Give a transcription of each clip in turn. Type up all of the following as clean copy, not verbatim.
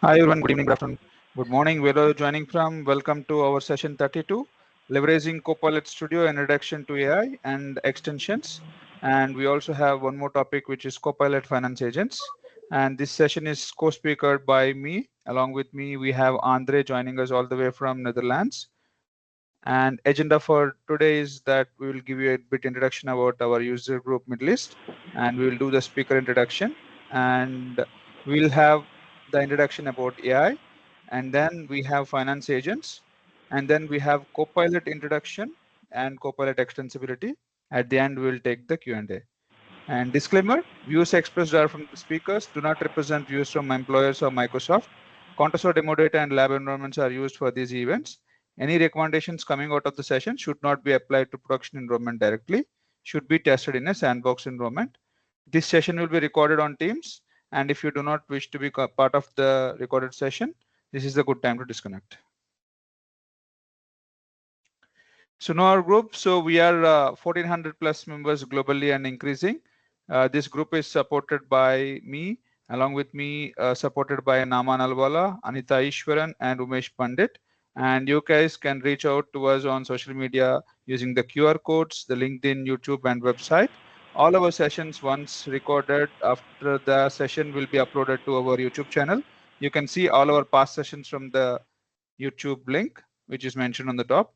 Hi everyone, good evening, good afternoon, good morning. Where are you joining from? Welcome to our session 32, Leveraging Copilot Studio, Introduction to AI and Extensions. And we also have one more topic, which is Copilot Finance Agents. And this session is co-speakered by me. Along with me, we have Andre joining us all the way from Netherlands. And agenda for today is that we will give you a bit introduction about our user group Middle East, and we will do the speaker introduction, and we'll have the introduction about AI, and then we have finance agents, and then we have Copilot introduction and Copilot extensibility. At the end, we will take the Q&A. And disclaimer, views expressed are from the speakers, do not represent views from employers or Microsoft. Contest or demo data and lab environments are used for these events. Any recommendations coming out of the session should not be applied to production environment directly, should be tested in a sandbox environment. This session will be recorded on Teams, and if you do not wish to be part of the recorded session, this is a good time to disconnect. So now our group, so we are 1400 plus members globally and increasing. This group is supported by me, along with me, supported by Nama Nalwala, Anita Ishwaran, and Umesh Pandit. And you guys can reach out to us on social media using the QR codes, the LinkedIn, YouTube, and website. All our sessions, once recorded, after the session will be uploaded to our YouTube channel. You can see all our past sessions from the YouTube link, which is mentioned on the top.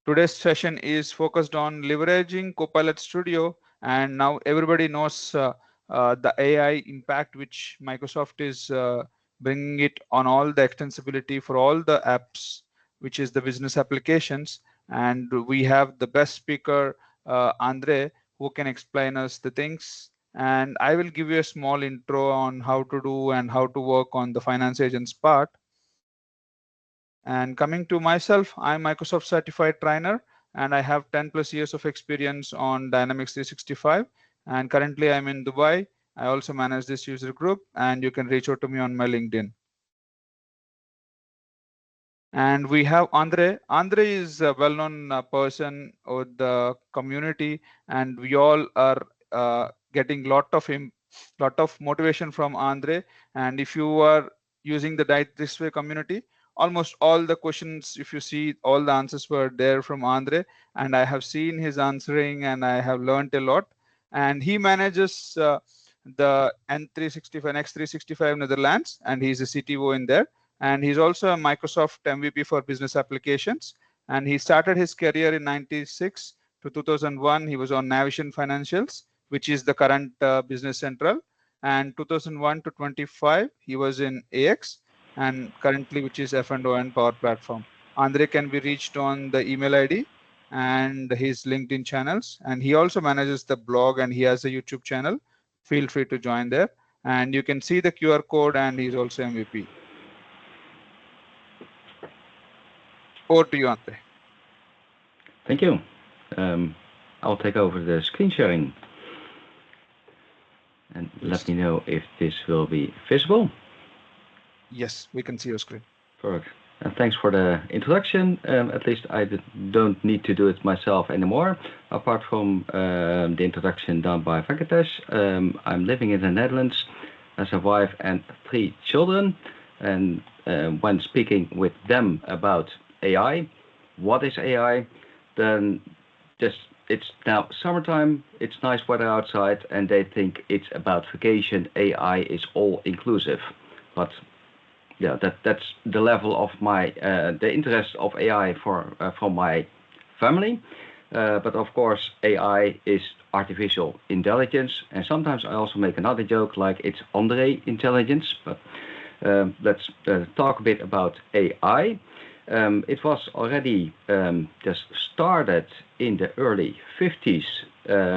Today's session is focused on leveraging Copilot Studio, and now everybody knows the AI impact which Microsoft is bringing it on all the extensibility for all the apps, which is the business applications. And we have the best speaker, Andre, who can explain us the things. And I will give you a small intro on how to do and how to work on the finance agents part. And coming to myself, I'm Microsoft certified trainer, and I have 10 plus years of experience on Dynamics 365. And currently I'm in Dubai. I also manage this user group, and you can reach out to me on my LinkedIn. And we have Andre. Andre is a well-known person with the community, and we all are getting lot of motivation from Andre. And if you are using the Diet This Way community, almost all the questions, if you see, all the answers were there from Andre, and I have seen his answering, and I have learned a lot. And he manages the N365, X365 Netherlands, and he's a CTO in there. And he's also a Microsoft MVP for business applications. And he started his career in 96 to 2001. He was on Navision Financials, which is the current Business Central. And 2001 to 25, he was in AX, and currently, which is F&O and Power Platform. Andre can be reached on the email ID and his LinkedIn channels. And he also manages the blog, and he has a YouTube channel. Feel free to join there. And you can see the QR code, and he's also MVP. Over to you, Andre. Thank you. I'll take over the screen sharing. And let me know if this will be visible. Yes, we can see your screen. Perfect. And thanks for the introduction. At least I don't need to do it myself anymore, apart from the introduction done by Venkatesh. I'm living in the Netherlands as a wife and 3 children. And when speaking with them about AI, what is AI, then just it's now summertime, it's nice weather outside, and they think it's about vacation. AI is all inclusive. But yeah, that's the level of my the interest of AI from my family. But of course, AI is artificial intelligence, and sometimes I also make another joke like it's Andre intelligence. But let's talk a bit about AI. It was already just started in the early 50s,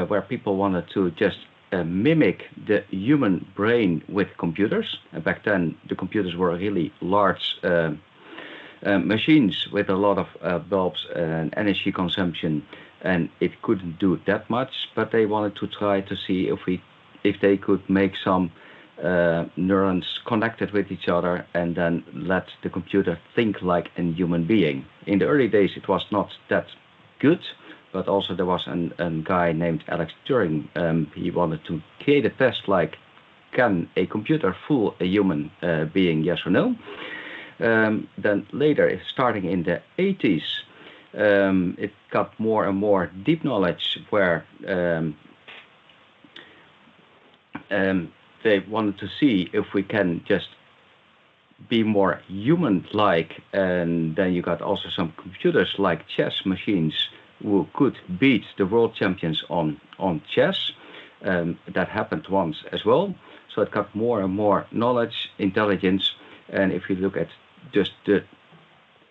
where people wanted to just mimic the human brain with computers. And back then, the computers were really large machines with a lot of bulbs and energy consumption, and it couldn't do that much. But they wanted to try to see if they could make some neurons connected with each other and then let the computer think like a human being. In the early days, it was not that good, but also there was a guy named Alex Turing. He wanted to create a test like can a computer fool a human being, yes or no? Then later, starting in the 80s, it got more and more deep knowledge where they wanted to see if we can just be more human-like, and then you got also some computers like chess machines who could beat the world champions on chess. That happened once as well. So it got more and more knowledge, intelligence, and if you look at just the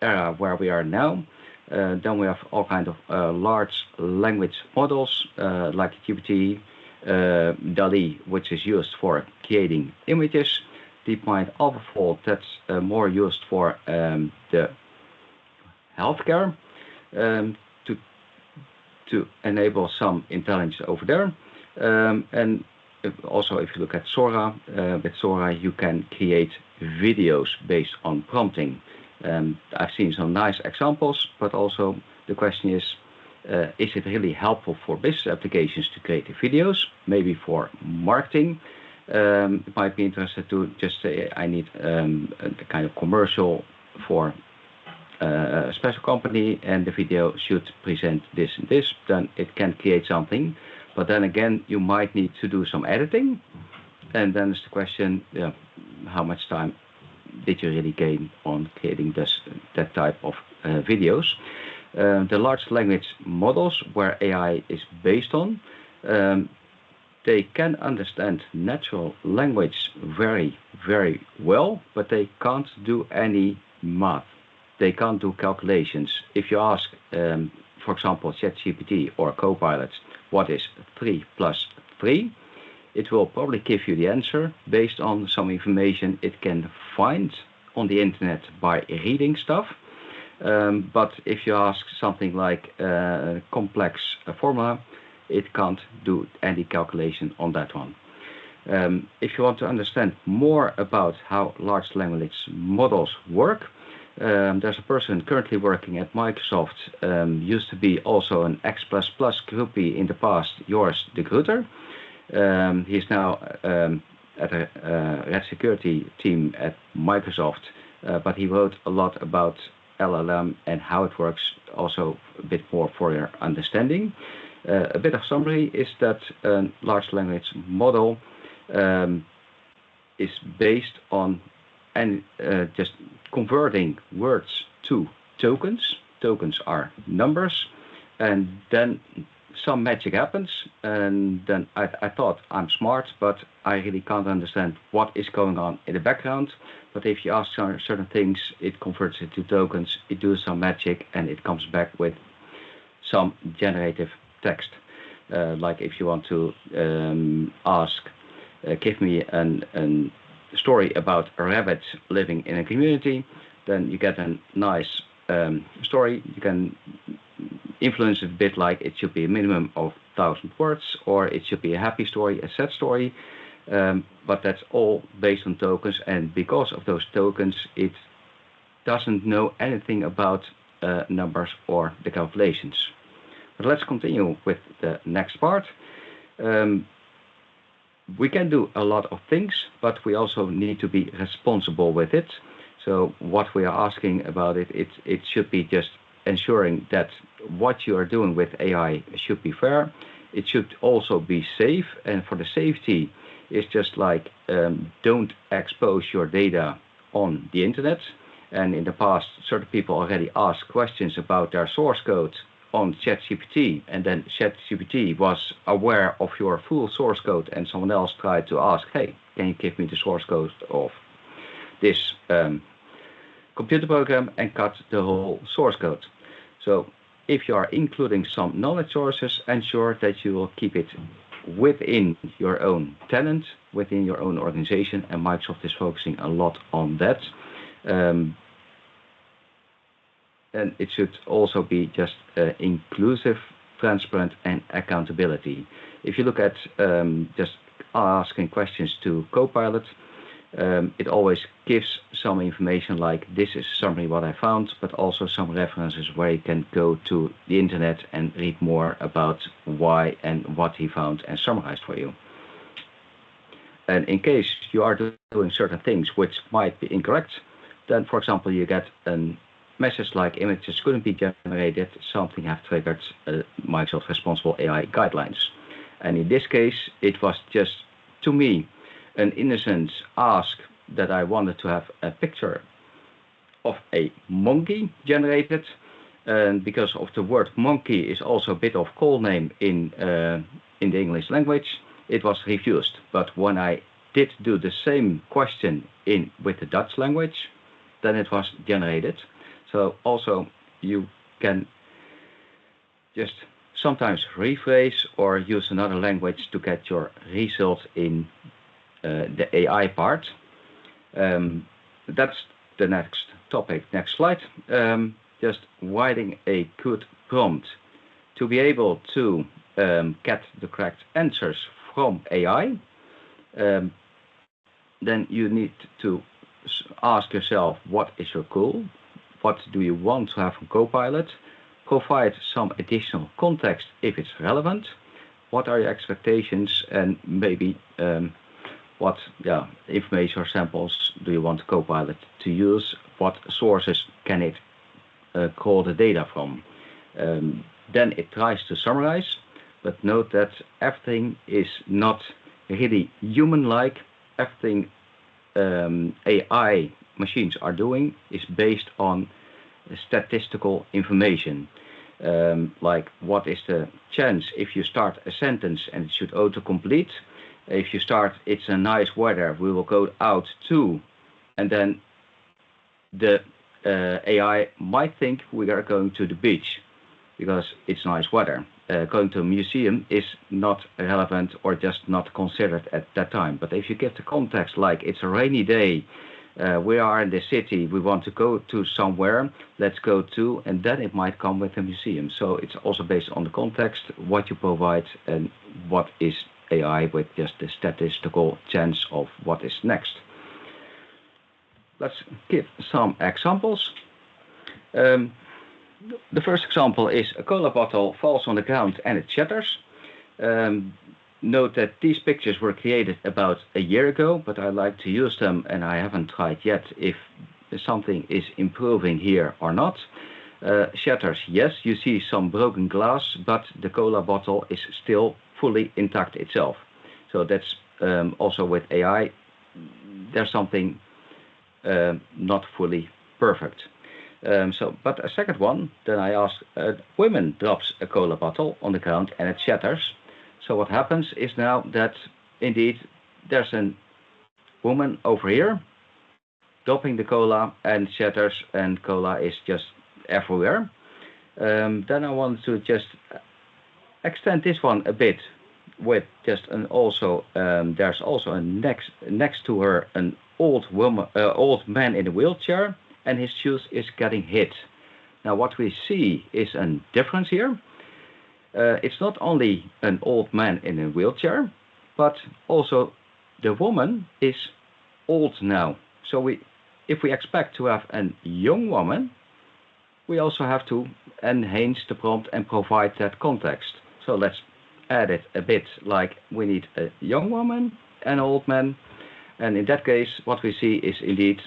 era where we are now, then we have all kinds of large language models like GPT, DALL-E, which is used for creating images, DeepMind AlphaFold, that's more used for the healthcare to enable some intelligence over there. And also, if you look at Sora, with Sora you can create videos based on prompting. I've seen some nice examples, but also the question is it really helpful for business applications to create the videos? Maybe for marketing, it might be interested to just say I need a kind of commercial for a special company, and the video should present this and this. Then it can create something, but then again you might need to do some editing, and then it's the question, how much time did you really gain on creating that type of videos? The large language models where AI is based on, they can understand natural language very, very well, but they can't do any math. They can't do calculations. If you ask, for example, ChatGPT or Copilot, what is 3 plus 3? It will probably give you the answer based on some information it can find on the internet by reading stuff. But if you ask something like a complex formula, it can't do any calculation on that one. If you want to understand more about how large language models work, there's a person currently working at Microsoft, used to be also an X++ groupie in the past, Joris de Gruyter. He's now at a red security team at Microsoft, but he wrote a lot about LLM and how it works, also a bit more for your understanding. A bit of summary is that a large language model is based on just converting words to tokens. Tokens are numbers, and then some magic happens, and then I thought I'm smart, but I really can't understand what is going on in the background. But if you ask certain things, it converts it to tokens, it does some magic, and it comes back with some generative text. Like if you want to ask, give me a story about a rabbit living in a community, then you get a nice story. You can influence it a bit, like it should be a minimum of 1,000 words, or it should be a happy story, a sad story. But that's all based on tokens, and because of those tokens, it doesn't know anything about numbers or the calculations. But let's continue with the next part. We can do a lot of things, but we also need to be responsible with it. So what we are asking about it should be just ensuring that what you are doing with AI should be fair. It should also be safe, and for the safety, it's just like don't expose your data on the internet. And in the past, certain people already asked questions about their source code on ChatGPT, and then ChatGPT was aware of your full source code, and someone else tried to ask, hey, can you give me the source code of this computer program, and cut the whole source code. So if you are including some knowledge sources, ensure that you will keep it within your own tenant, within your own organization, and Microsoft is focusing a lot on that. And it should also be just inclusive, transparent, and accountability. If you look at just asking questions to Copilot, it always gives some information like this is summary what I found, but also some references where you can go to the internet and read more about why and what he found and summarized for you. And in case you are doing certain things which might be incorrect, then, for example, you get a message like images couldn't be generated, something have triggered Microsoft responsible AI guidelines. And in this case, it was just, to me, an innocent ask that I wanted to have a picture of a monkey generated. And because of the word monkey is also a bit of call name in the English language, it was refused. But when I did do the same question with the Dutch language, then it was generated. So also you can just sometimes rephrase or use another language to get your result in the AI part. That's the next topic. Next slide. Just writing a good prompt to be able to get the correct answers from AI. Then you need to ask yourself, what is your goal? What do you want to have from Copilot? Provide some additional context if it's relevant. What are your expectations, and maybe what information or samples do you want Copilot to use? What sources can it call the data from? Then it tries to summarize, but note that everything is not really human-like. Everything AI machines are doing is based on statistical information. Like what is the chance if you start a sentence and it should autocomplete? If you start, it's a nice weather, we will go out too, and then the AI might think we are going to the beach because it's nice weather. Going to a museum is not relevant or just not considered at that time. But if you give the context, like it's a rainy day, we are in the city, we want to go to somewhere, let's go to, and then it might come with a museum. So it's also based on the context, what you provide, and what is AI with just the statistical chance of what is next. Let's give some examples. The first example is a cola bottle falls on the ground and it shatters. Note that these pictures were created about a year ago, but I like to use them and I haven't tried yet if something is improving here or not. Shatters, yes, you see some broken glass, but the cola bottle is still fully intact itself. So that's also with AI, there's something not fully perfect. But a second one, then I asked, women drops a cola bottle on the ground and it shatters. So what happens is now that indeed there's a woman over here dropping the cola and shatters and cola is just everywhere. Then I want to just extend this one a bit with just an also, there's also a next to her an old man in a wheelchair, and his shoes is getting hit. Now what we see is a difference here. It's not only an old man in a wheelchair, but also the woman is old now. So if we expect to have a young woman, we also have to enhance the prompt and provide that context. So let's add it a bit like we need a young woman, an old man, and in that case what we see is indeed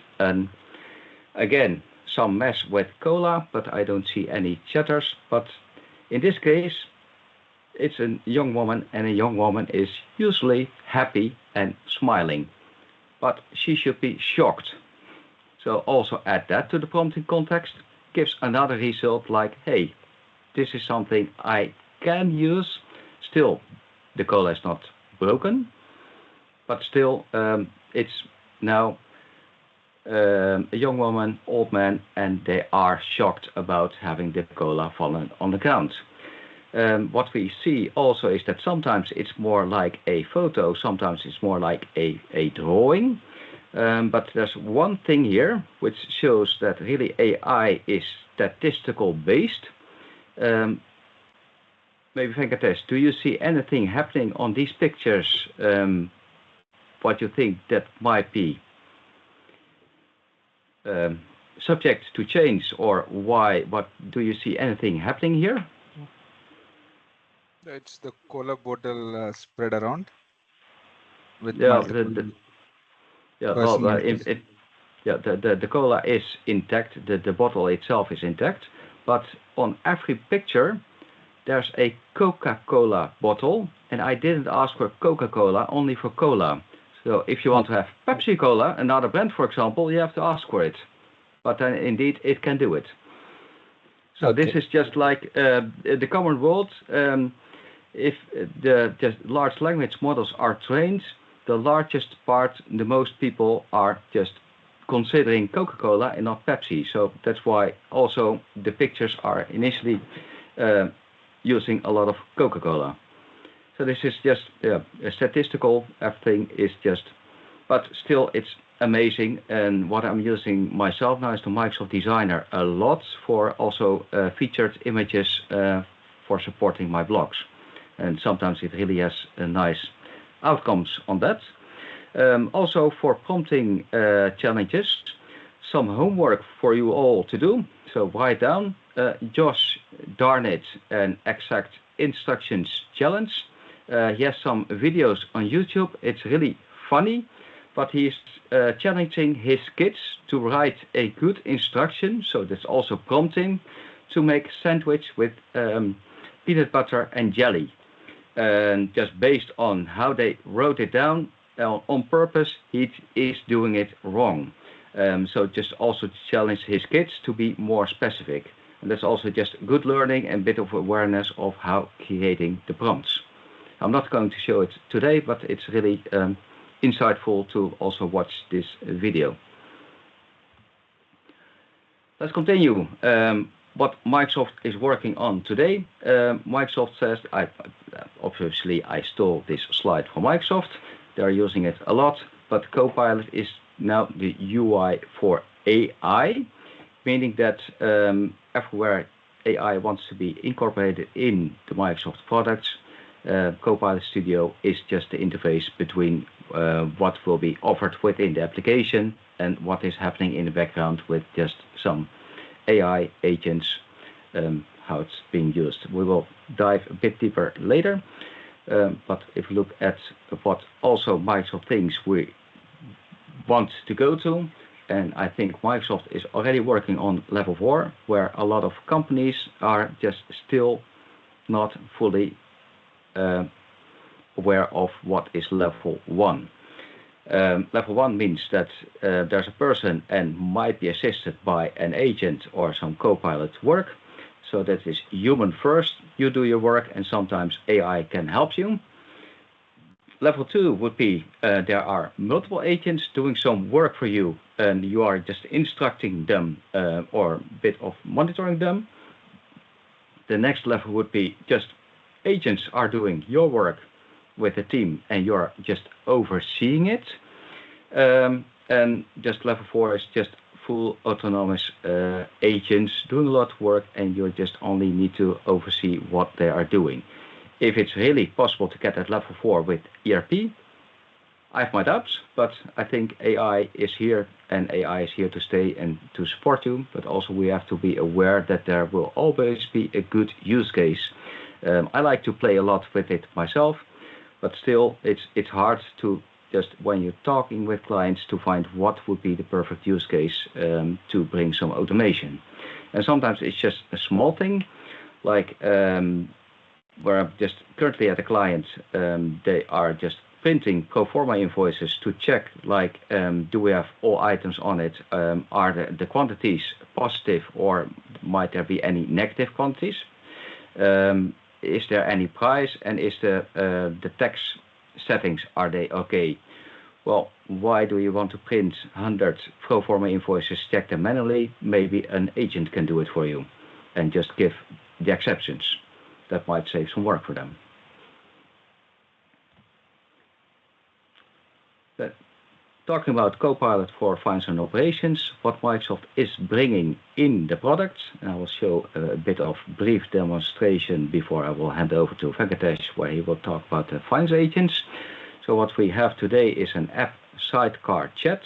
again some mess with cola, but I don't see any shatters. But in this case it's a young woman, and a young woman is usually happy and smiling, but she should be shocked. So also add that to the prompting context, gives another result like, hey, this is something I can use. Still, the cola is not broken, but still it's now a young woman, old man, and they are shocked about having the cola fallen on the ground. What we see also is that sometimes it's more like a photo, sometimes it's more like a drawing. But there's one thing here which shows that really AI is statistical based. Maybe Venkatesh, do you see anything happening on these pictures? What you think that might be subject to change, or why? What do you see anything happening here? It's the cola bottle spread around. with Yeah, multiple well, personal entries. the cola is intact. The bottle itself is intact, but on every picture there's a Coca-Cola bottle, and I didn't ask for Coca-Cola, only for cola. So if you want to have Pepsi Cola, another brand, for example, you have to ask for it. But then indeed it can do it. So this is just like the common world. If the just large language models are trained, the largest part, the most people are just considering Coca-Cola and not Pepsi. So that's why also the pictures are initially using a lot of Coca-Cola. So this is just a statistical, everything is just, but still it's amazing. And what I'm using myself now is the Microsoft Designer a lot for also featured images for supporting my blogs. And sometimes it really has nice outcomes on that. Also for prompting challenges, some homework for you all to do. So write down Josh Darnit an exact instructions challenge. He has some videos on YouTube. It's really funny, but he's challenging his kids to write a good instruction. So that's also prompting to make sandwich with peanut butter and jelly. And just based on how they wrote it down on purpose, he is doing it wrong. So just also challenge his kids to be more specific. And that's also just good learning and bit of awareness of how creating the prompts. I'm not going to show it today, but it's really insightful to also watch this video. Let's continue. What Microsoft is working on today. Microsoft says, obviously I stole this slide from Microsoft. They're using it a lot, but Copilot is now the UI for AI, meaning that everywhere AI wants to be incorporated in the Microsoft products, Copilot Studio is just the interface between what will be offered within the application and what is happening in the background with just some AI agents, how it's being used. We will dive a bit deeper later, but if you look at what also Microsoft thinks we want to go to, and I think Microsoft is already working on level 4, where a lot of companies are just still not fully aware of what is level 1. Level 1 means that there's a person and might be assisted by an agent or some Copilot work. So that is human first. You do your work and sometimes AI can help you. Level 2 would be there are multiple agents doing some work for you and you are just instructing them or a bit of monitoring them. The next level would be just agents are doing your work with a team and you're just overseeing it. And just level 4 is just full autonomous agents doing a lot of work and you just only need to oversee what they are doing. If it's really possible to get at level 4 with ERP, I have my doubts, but I think AI is here and AI is here to stay and to support you, but also we have to be aware that there will always be a good use case. I like to play a lot with it myself, but still it's hard to just when you're talking with clients to find what would be the perfect use case to bring some automation. And sometimes it's just a small thing, like where I'm just currently at a client, they are just printing pro forma invoices to check, like, do we have all items on it? Are the quantities positive or might there be any negative quantities? Is there any price and is the tax settings, are they okay? Well, why do you want to print 100 pro forma invoices, check them manually? Maybe an agent can do it for you and just give the exceptions. That might save some work for them. But talking about Copilot for Finance and Operations, what Microsoft is bringing in the product, and I will show a bit of brief demonstration before I will hand over to Venkatesh, where he will talk about the finance agents. So what we have today is an app sidecar chat.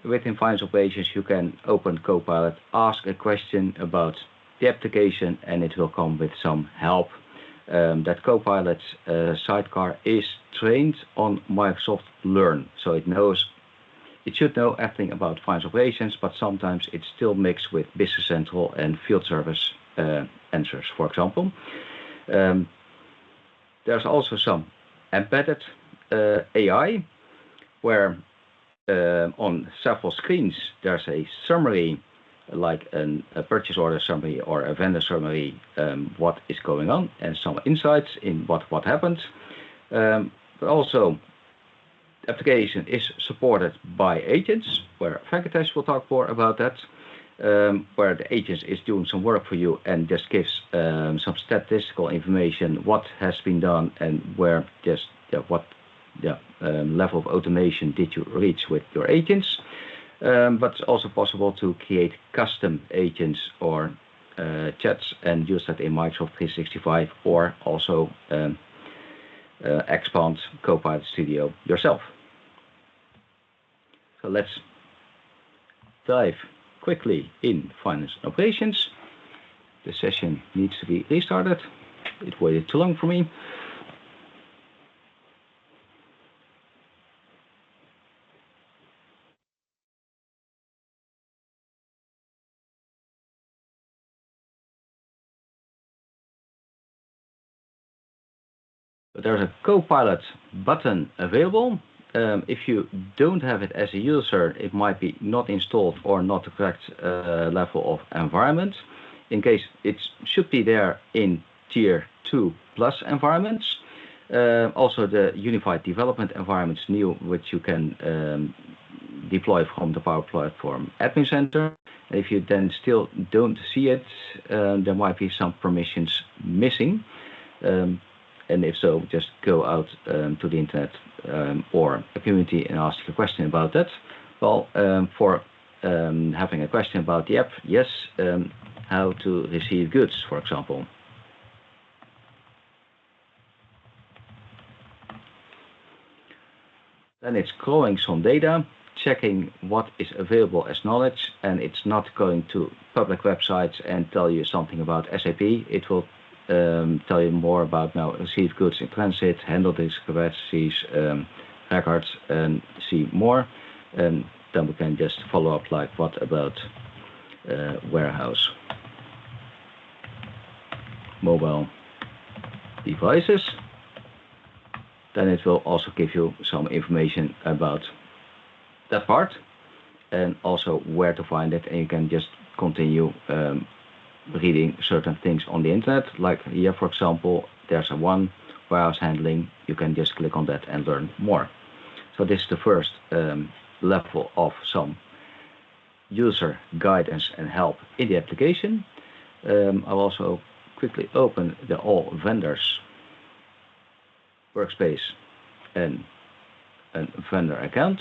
Within Finance Operations, you can open Copilot, ask a question about the application, and it will come with some help that Copilot sidecar is trained on Microsoft Learn, so it should know everything about finance operations, but sometimes it's still mixed with Business Central and field service answers, for example. There's also some embedded AI, where on several screens there's a summary, like a purchase order summary or a vendor summary, what is going on, and some insights in what happened. But also, the application is supported by agents, where Venkatesh will talk more about that, where the agent is doing some work for you and just gives some statistical information, what has been done and where what level of automation did you reach with your agents. But it's also possible to create custom agents or chats and use that in Microsoft 365, or also expand Copilot Studio yourself. So let's dive quickly in finance operations. The session needs to be restarted. It waited too long for me. There's a Copilot button available. If you don't have it as a user, it might be not installed or not the correct level of environment. In case it should be there in tier 2 plus environments. Also the unified development environments new, which you can deploy from the Power Platform Admin Center. If you then still don't see it, there might be some permissions missing. And if so, just go out to the internet or a community and ask a question about that. Well, for having a question about the app, yes, how to receive goods, for example. Then it's crawling some data, checking what is available as knowledge, and it's not going to public websites and tell you something about SAP. It will tell you more about now received goods in transit, handle discrepancies, records, and see more. And then we can just follow up, like what about warehouse, mobile devices. Then it will also give you some information about that part and also where to find it, and you can just continue reading certain things on the internet. Like here, for example, there's a one warehouse handling. You can just click on that and learn more. So this is the first level of some user guidance and help in the application. I'll also quickly open the all vendors workspace and a vendor account.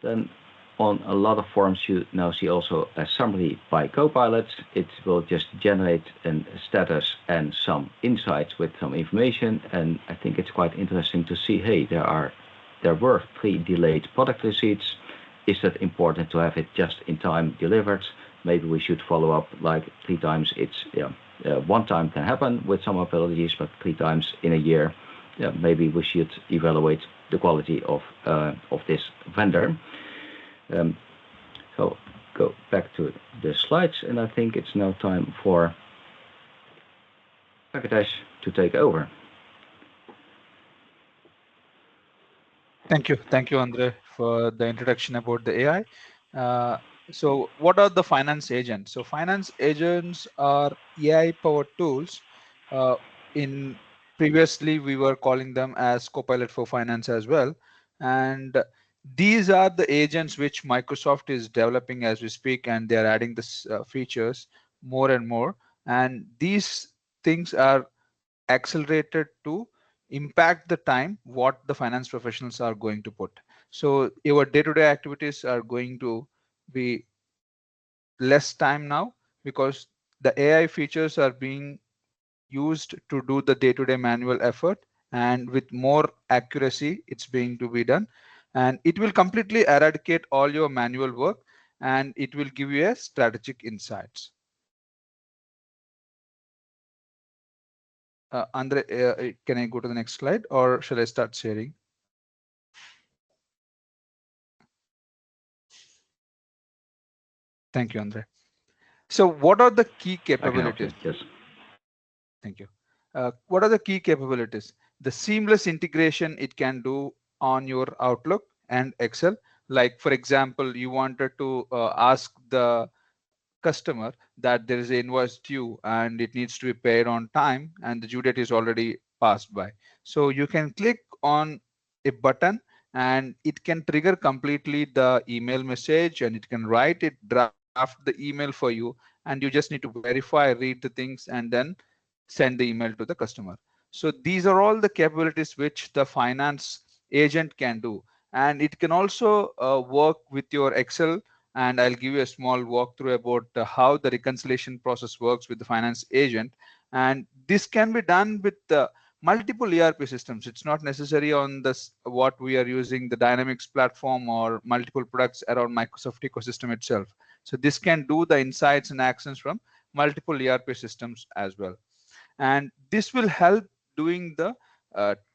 Then on a lot of forms you now see also a summary by Copilot. It will just generate a status and some insights with some information, and I think it's quite interesting to see, hey, there were 3 delayed product receipts. Is that important to have it just in time delivered? Maybe we should follow up like 3 times. It's one time can happen with some apologies, but 3 times in a year, maybe we should evaluate the quality of this vendor. So go back to the slides, and I think it's now time for Venkatesh to take over. Thank you, Andre, for the introduction about the AI. So what are the finance agents? So finance agents are AI-powered tools. In previously, we were calling them as Copilot for Finance as well. And these are the agents which Microsoft is developing as we speak, and they are adding this features more and more. And these things are accelerated to impact the time what the finance professionals are going to put. So your day-to-day activities are going to be less time now, because the AI features are being used to do the day-to-day manual effort, and with more accuracy it's being to be done, and it will completely eradicate all your manual work, and it will give you a strategic insights. Andre, can I go to the next slide or shall I start sharing? Thank you, Andre. So what are the key capabilities? I can help you. Yes. Thank you. What are the key capabilities? The seamless integration it can do on your Outlook and Excel. Like, for example, you wanted to ask the customer that there is an invoice due and it needs to be paid on time and the due date is already passed by. So you can click on a button and it can trigger completely the email message and it can write it, draft the email for you, and you just need to verify, read the things, and then send the email to the customer. So these are all the capabilities which the finance agent can do. And it can also work with your Excel, and I'll give you a small walkthrough about how the reconciliation process works with the finance agent. And this can be done with multiple ERP systems. It's not necessary on this what we are using, the Dynamics platform or multiple products around Microsoft ecosystem itself. So this can do the insights and actions from multiple ERP systems as well. And this will help doing the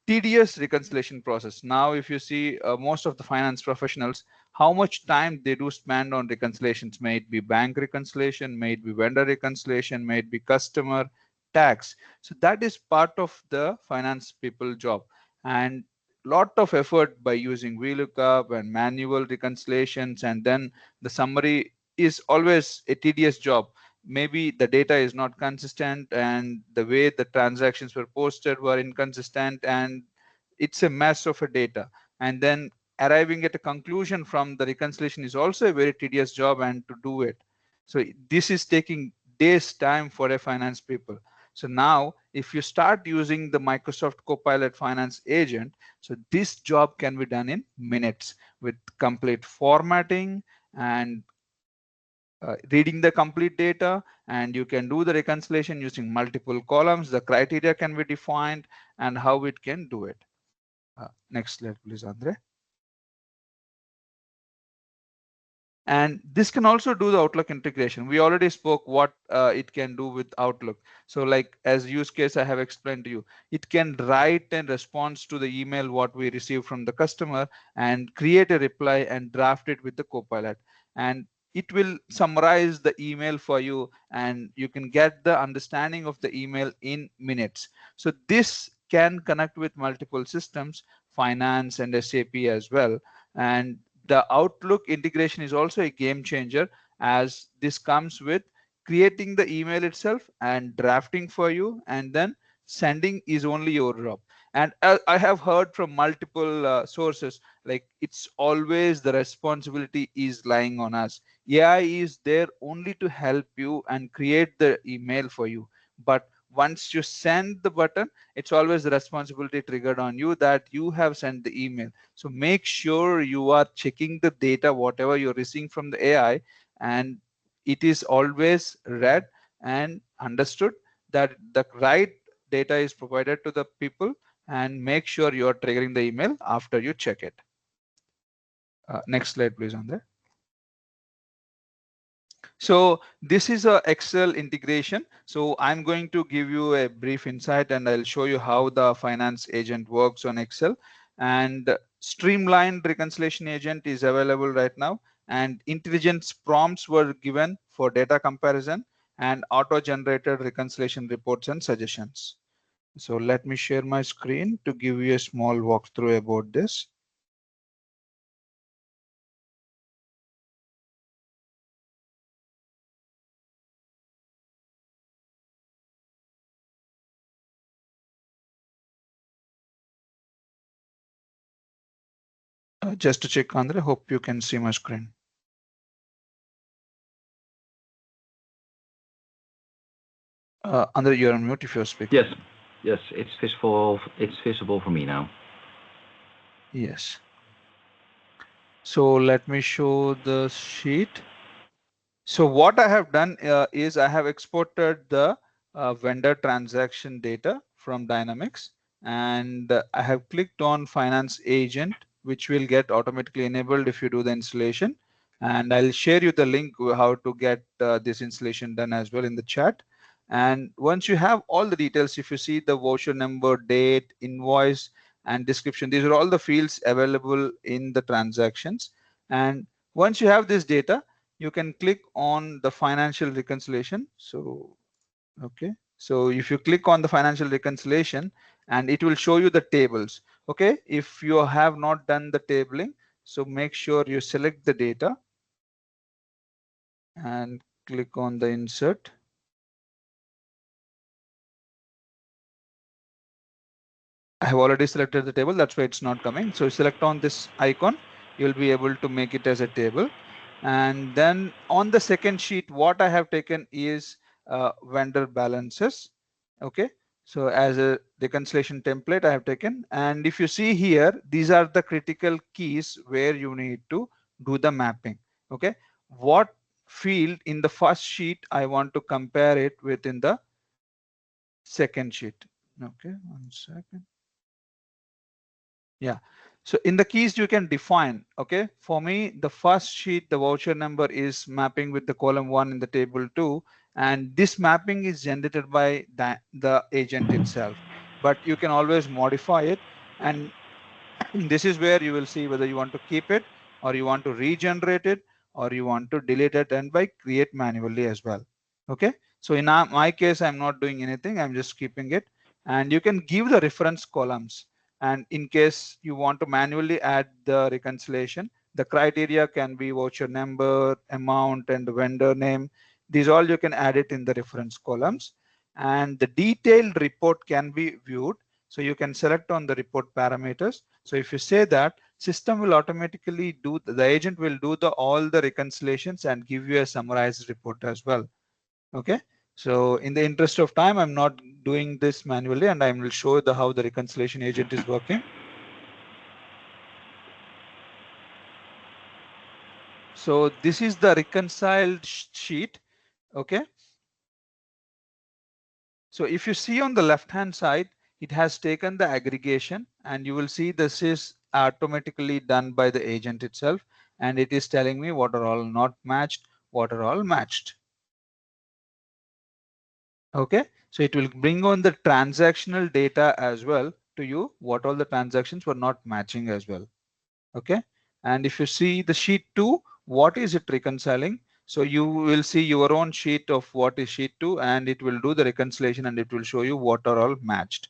tedious reconciliation process. Now, if you see most of the finance professionals, how much time they do spend on reconciliations, may it be bank reconciliation, may it be vendor reconciliation, may it be customer tax. So that is part of the finance people job, and lot of effort by using VLOOKUP and manual reconciliations, and then the summary is always a tedious job. Maybe the data is not consistent and the way the transactions were posted were inconsistent, and it's a mess of a data. And then arriving at a conclusion from the reconciliation is also a very tedious job, and to do it, so this is taking days time for a finance people. So now if you start using the Microsoft Copilot Finance Agent, so this job can be done in minutes with complete formatting and reading the complete data, and you can do the reconciliation using multiple columns. The criteria can be defined and how it can do it. Next slide, please, Andre. And this can also do the Outlook integration. We already spoke what it can do with Outlook. So like as use case I have explained to you, it can write and response to the email what we receive from the customer and create a reply and draft it with the Copilot. And it will summarize the email for you and you can get the understanding of the email in minutes. So this can connect with multiple systems, finance and SAP as well. And the Outlook integration is also a game changer, as this comes with creating the email itself and drafting for you, and then sending is only your job. And I have heard from multiple sources, like it's always the responsibility is lying on us. AI is there only to help you and create the email for you, but once you send the button, it's always the responsibility triggered on you that you have sent the email. So make sure you are checking the data, whatever you're receiving from the AI, and it is always read and understood that the right data is provided to the people, and make sure you are triggering the email after you check it. Next slide, please, on there. So this is a Excel integration. So I'm going to give you a brief insight and I'll show you how the finance agent works on Excel. And streamlined reconciliation agent is available right now, and intelligence prompts were given for data comparison and auto-generated reconciliation reports and suggestions. So let me share my screen to give you a small walkthrough about this. Just to check, Andre, hope you can see my screen. Andre, you're on mute if you're speaking. Yes, it's visible. It's visible for me now. Yes. So let me show the sheet. So what I have done is I have exported the vendor transaction data from Dynamics, and I have clicked on Finance Agent, which will get automatically enabled if you do the installation. And I'll share you the link how to get this installation done as well in the chat. And once you have all the details, if you see the voucher number, date, invoice, and description, these are all the fields available in the transactions. And once you have this data, you can click on the financial reconciliation. So okay, so if you click on the financial reconciliation, and it will show you the tables. Okay, if you have not done the tabling, so make sure you select the data and click on the insert. I have already selected the table, that's why it's not coming. So select on this icon, you'll be able to make it as a table. And then on the second sheet, what I have taken is vendor balances. Okay, so as a reconciliation template I have taken, and if you see here, these are the critical keys where you need to do the mapping. Okay, what field in the first sheet I want to compare it with in the second sheet. Okay, 1 second. Yeah, so in the keys you can define. Okay, for me the first sheet, the voucher number is mapping with the column 1 in the table 2, and this mapping is generated by the agent itself, but you can always modify it. And this is where you will see whether you want to keep it, or you want to regenerate it, or you want to delete it and by create manually as well. Okay, so in my case I'm not doing anything, I'm just keeping it. And you can give the reference columns, and in case you want to manually add the reconciliation, the criteria can be voucher number, amount, and vendor name. These all you can add it in the reference columns. And the detailed report can be viewed, so you can select on the report parameters. So if you say that, system will automatically do, the agent will do all the reconciliations and give you a summarized report as well. Okay, so in the interest of time, I'm not doing this manually, and I will show the how the reconciliation agent is working. So this is the reconciled sheet. Okay, so if you see on the left hand side, it has taken the aggregation, and you will see this is automatically done by the agent itself, and it is telling me what are all not matched, what are all matched. Okay, so it will bring on the transactional data as well to you, what all the transactions were not matching as well. Okay, and if you see the sheet 2, what is it reconciling? So you will see your own sheet of what is sheet 2, and it will do the reconciliation, and it will show you what are all matched.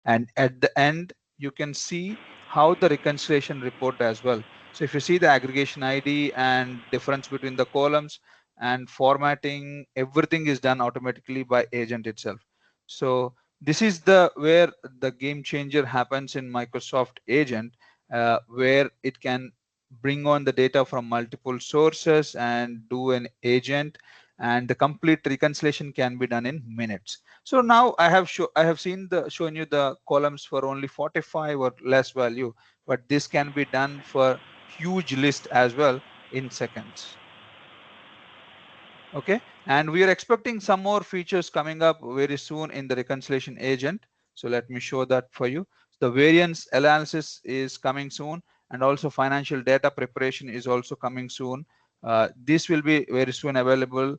And at the end, you can see how the reconciliation report as well. So if you see the aggregation ID and difference between the columns and formatting, everything is done automatically by agent itself. So this is the where the game changer happens in Microsoft Agent, where it can bring on the data from multiple sources and do an agent, and the complete reconciliation can be done in minutes. So now I have shown you the columns for only 45 or less value, but this can be done for huge list as well in seconds. Okay, and we are expecting some more features coming up very soon in the reconciliation agent. So let me show that for you. The variance analysis is coming soon, and also financial data preparation is also coming soon. This will be very soon available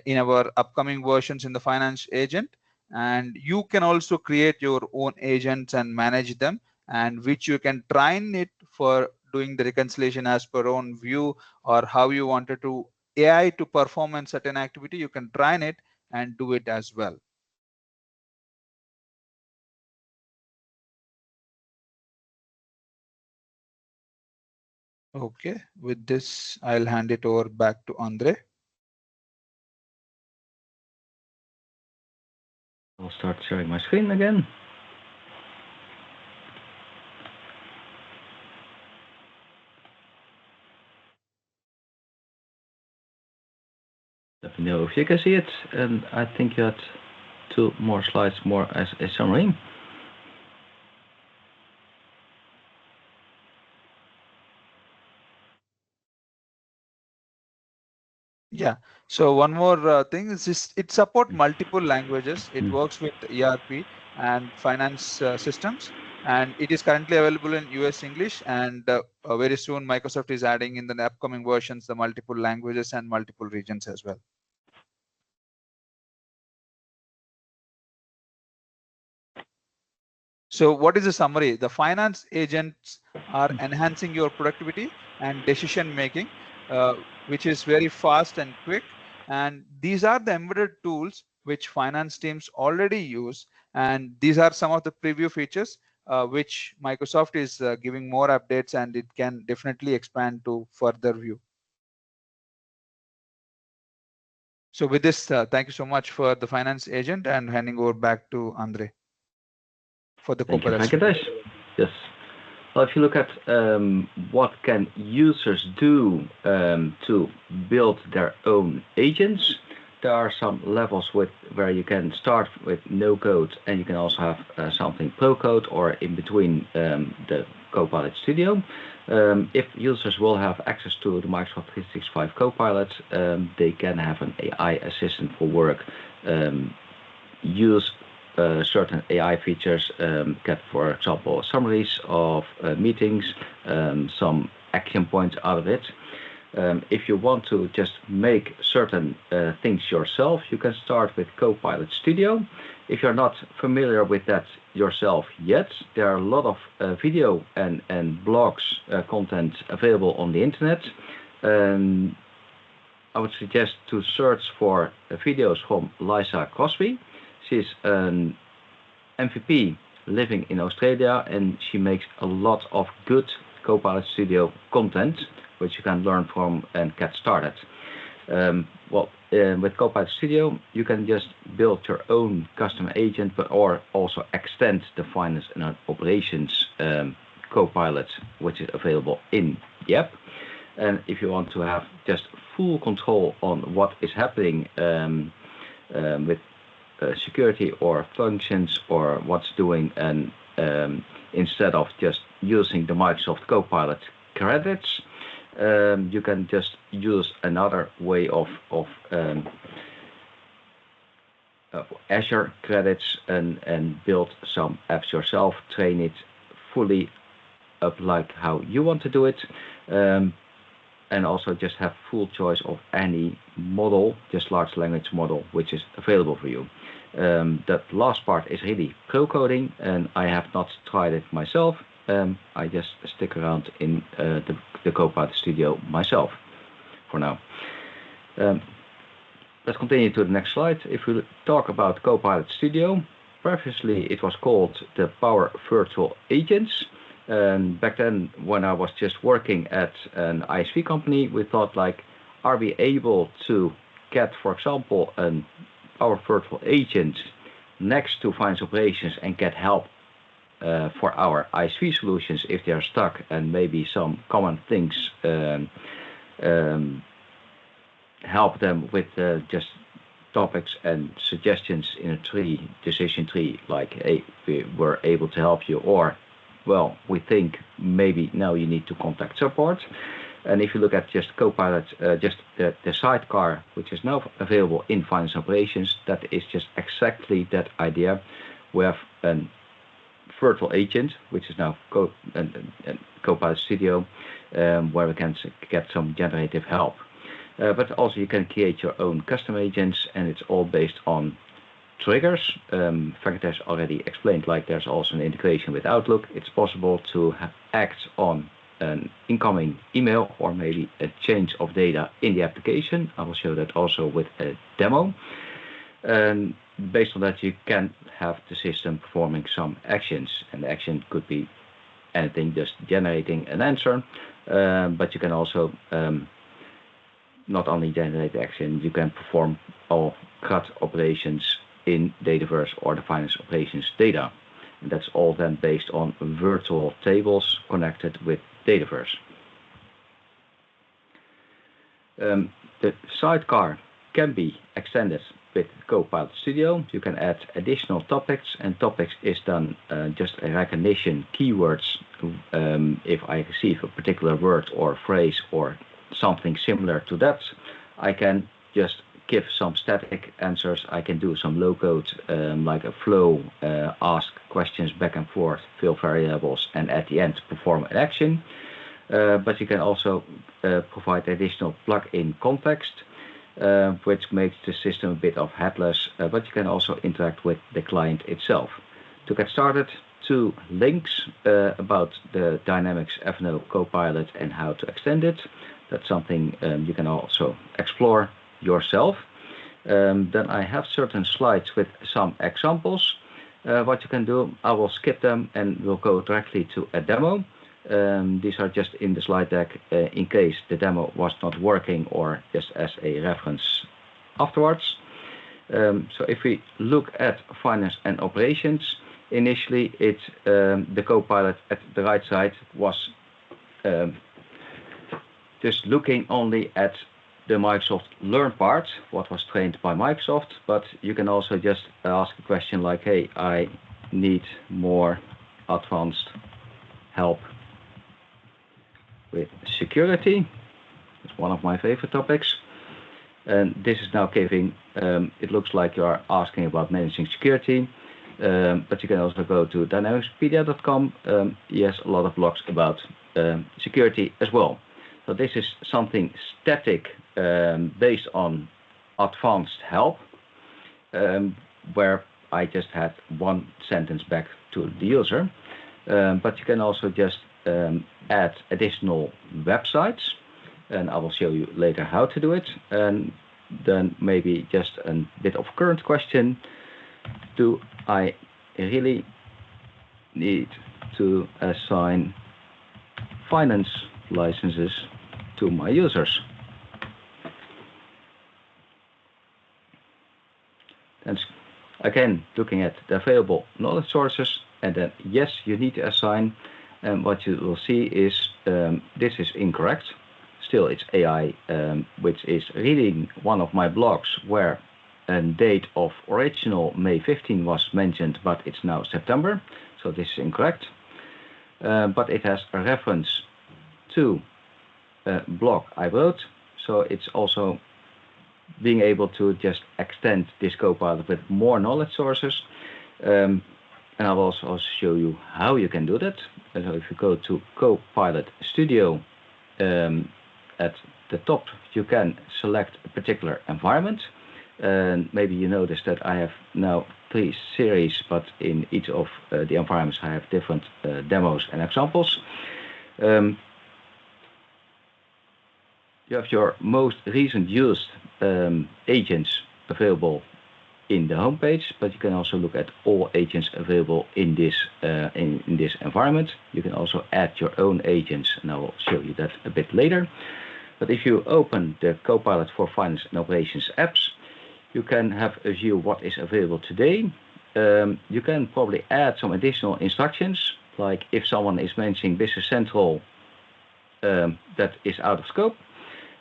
in our upcoming versions in the finance agent. And you can also create your own agents and manage them, and which you can train it for doing the reconciliation as per own view, or how you wanted to AI to perform a certain activity, you can train it and do it as well. Okay, with this, I'll hand it over back to Andre. I'll start sharing my screen again. Let me know if you can see it. And I think you had 2 more slides more as a summary. Yeah. So one more thing is this, it support multiple languages. It works with ERP and finance systems, and it is currently available in US English, and very soon Microsoft is adding in the upcoming versions the multiple languages and multiple regions as well. So what is the summary? The finance agents are enhancing your productivity and decision making, which is very fast and quick. And these are the embedded tools which finance teams already use. And these are some of the preview features which Microsoft is giving more updates, and it can definitely expand to further view. So with this, thank you so much for the finance agent, and handing over back to Andre for the Thank you, Copilot. Venkatesh. Yes. Well, if you look at what can users do to build their own agents, there are some levels where you can start with no code, and you can also have something pro code or in between the Copilot Studio. If users will have access to the Microsoft 365 Copilot, they can have an AI assistant for work, use certain AI features, get, for example, summaries of meetings, some action points out of it. If you want to just make certain things yourself, you can start with Copilot Studio. If you're not familiar with that yourself yet, there are a lot of video and blogs content available on the internet. I would suggest to search for videos from Liza Crosby. She's an MVP living in Australia, and she makes a lot of good Copilot Studio content, which you can learn from and get started. With Copilot Studio, you can just build your own custom agent, or also extend the finance and operations Copilot, which is available in the app. And if you want to have just full control on what is happening with security or functions or what's doing, and instead of just using the Microsoft Copilot credits, you can just use another way of Azure credits and build some apps yourself, train it fully up like how you want to do it, and also just have full choice of any model, just large language model, which is available for you. That last part is really pro coding, and I have not tried it myself. I just stick around in the Copilot Studio myself for now. Let's continue to the next slide. If we talk about Copilot Studio, previously it was called the Power Virtual Agents. And back then, when I was just working at an ISV company, we thought, like, are we able to get, for example, a Power Virtual Agent next to finance operations and get help for our ISV solutions if they are stuck, and maybe some common things help them with just topics and suggestions in a decision tree, like, hey, we were able to help you, or, well, we think maybe now you need to contact support. And if you look at just Copilot, just the sidecar, which is now available in finance operations, that is just exactly that idea. We have a virtual agent, which is now Copilot Studio, where we can get some generative help. But also you can create your own custom agents, and it's all based on triggers. Venkatesh already explained, like, there's also an integration with Outlook. It's possible to act on an incoming email or maybe a change of data in the application. I will show that also with a demo. And based on that, you can have the system performing some actions, and the action could be anything, just generating an answer, but you can also not only generate the action, you can perform all CRUD operations in Dataverse or the finance operations data. And that's all then based on virtual tables connected with Dataverse. The sidecar can be extended with Copilot Studio. You can add additional topics, and topics is done just a recognition keywords. If I receive a particular word or phrase or something similar to that, I can just give some static answers. I can do some low code, like a flow, ask questions back and forth, fill variables, and at the end perform an action. But you can also provide additional plug-in context, which makes the system a bit of headless, but you can also interact with the client itself. To get started, two links about the Dynamics F&O Copilot and how to extend it. That's something you can also explore yourself. Then I have certain slides with some examples. What you can do, I will skip them and we'll go directly to a demo. These are just in the slide deck in case the demo was not working or just as a reference afterwards. So if we look at finance and operations, initially the Copilot at the right side was just looking only at the Microsoft Learn part, what was trained by Microsoft, but you can also just ask a question like, hey, I need more advanced help with security. It's one of my favorite topics. And this is now giving, it looks like you are asking about managing security, but you can also go to dynamicspedia.com. Yes, a lot of blogs about security as well. So this is something static based on advanced help, where I just had one sentence back to the user. But you can also just add additional websites, and I will show you later how to do it. And then maybe just a bit of current question. Do I really need to assign finance licenses to my users? And again, looking at the available knowledge sources, and then yes, you need to assign. And what you will see is this is incorrect. Still, it's AI, which is reading one of my blogs where a date of original May 15 was mentioned, but it's now September. So this is incorrect. But it has a reference to a blog I wrote. So it's also being able to just extend this Copilot with more knowledge sources. And I will also show you how you can do that. So if you go to Copilot Studio, at the top you can select a particular environment. And maybe you notice that I have now 3 series, but in each of the environments I have different demos and examples. You have your most recent used agents available in the homepage, but you can also look at all agents available in this in this environment. You can also add your own agents, and I will show you that a bit later. But if you open the Copilot for Finance and Operations apps, you can have a view what is available today. You can probably add some additional instructions, like if someone is mentioning Business Central, that is out of scope.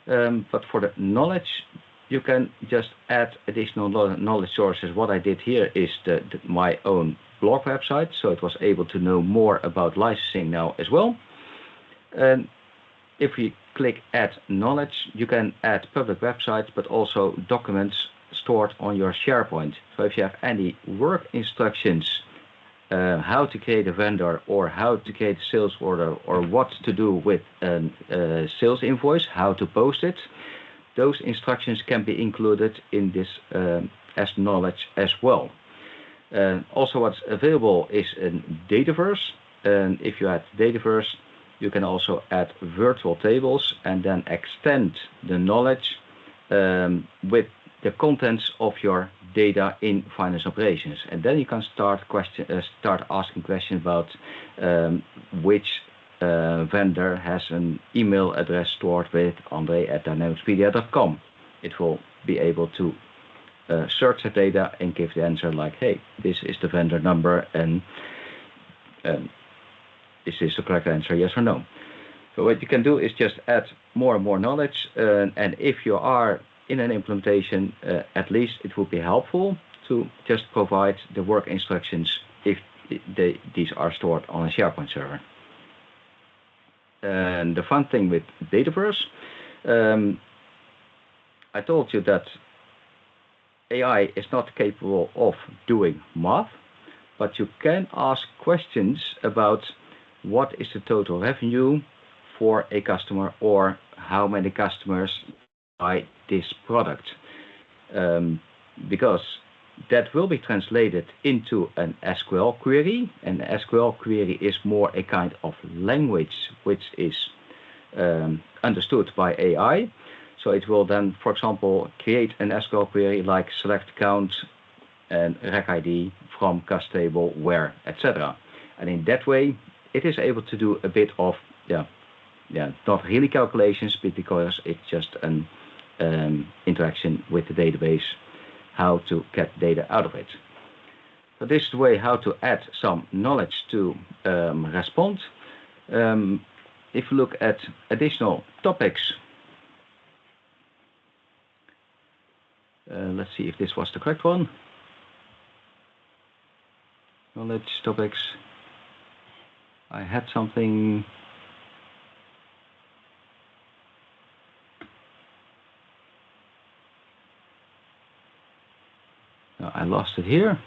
But for the knowledge, you can just add additional knowledge sources. What I did here is my own blog website, so it was able to know more about licensing now as well. And if we click Add Knowledge, you can add public websites, but also documents stored on your SharePoint. So if you have any work instructions, how to create a vendor or how to create a sales order or what to do with a sales invoice, how to post it, those instructions can be included in this as knowledge as well. Also what's available is a Dataverse, and if you add Dataverse, you can also add virtual tables and then extend the knowledge with the contents of your data in finance operations. And then you can start asking questions about which vendor has an email address stored with Andre@dynamicspedia.com. It will be able to search the data and give the answer like, hey, this is the vendor number, and is this the correct answer, yes or no? So what you can do is just add more and more knowledge, and if you are in an implementation, at least it would be helpful to just provide the work instructions if these are stored on a SharePoint server. And the fun thing with Dataverse, I told you that AI is not capable of doing math, but you can ask questions about what is the total revenue for a customer or how many customers buy this product. Because that will be translated into an SQL query. An SQL query is more a kind of language which is understood by AI. So it will then, for example, create an SQL query like select count and rec ID from cast table where, etc. And in that way, it is able to do a bit of, not really calculations, but because it's just an interaction with the database, how to get data out of it. So this is the way how to add some knowledge to respond. If you look at additional topics, let's see if this was the correct one. Knowledge topics. I had something. No, I lost it here.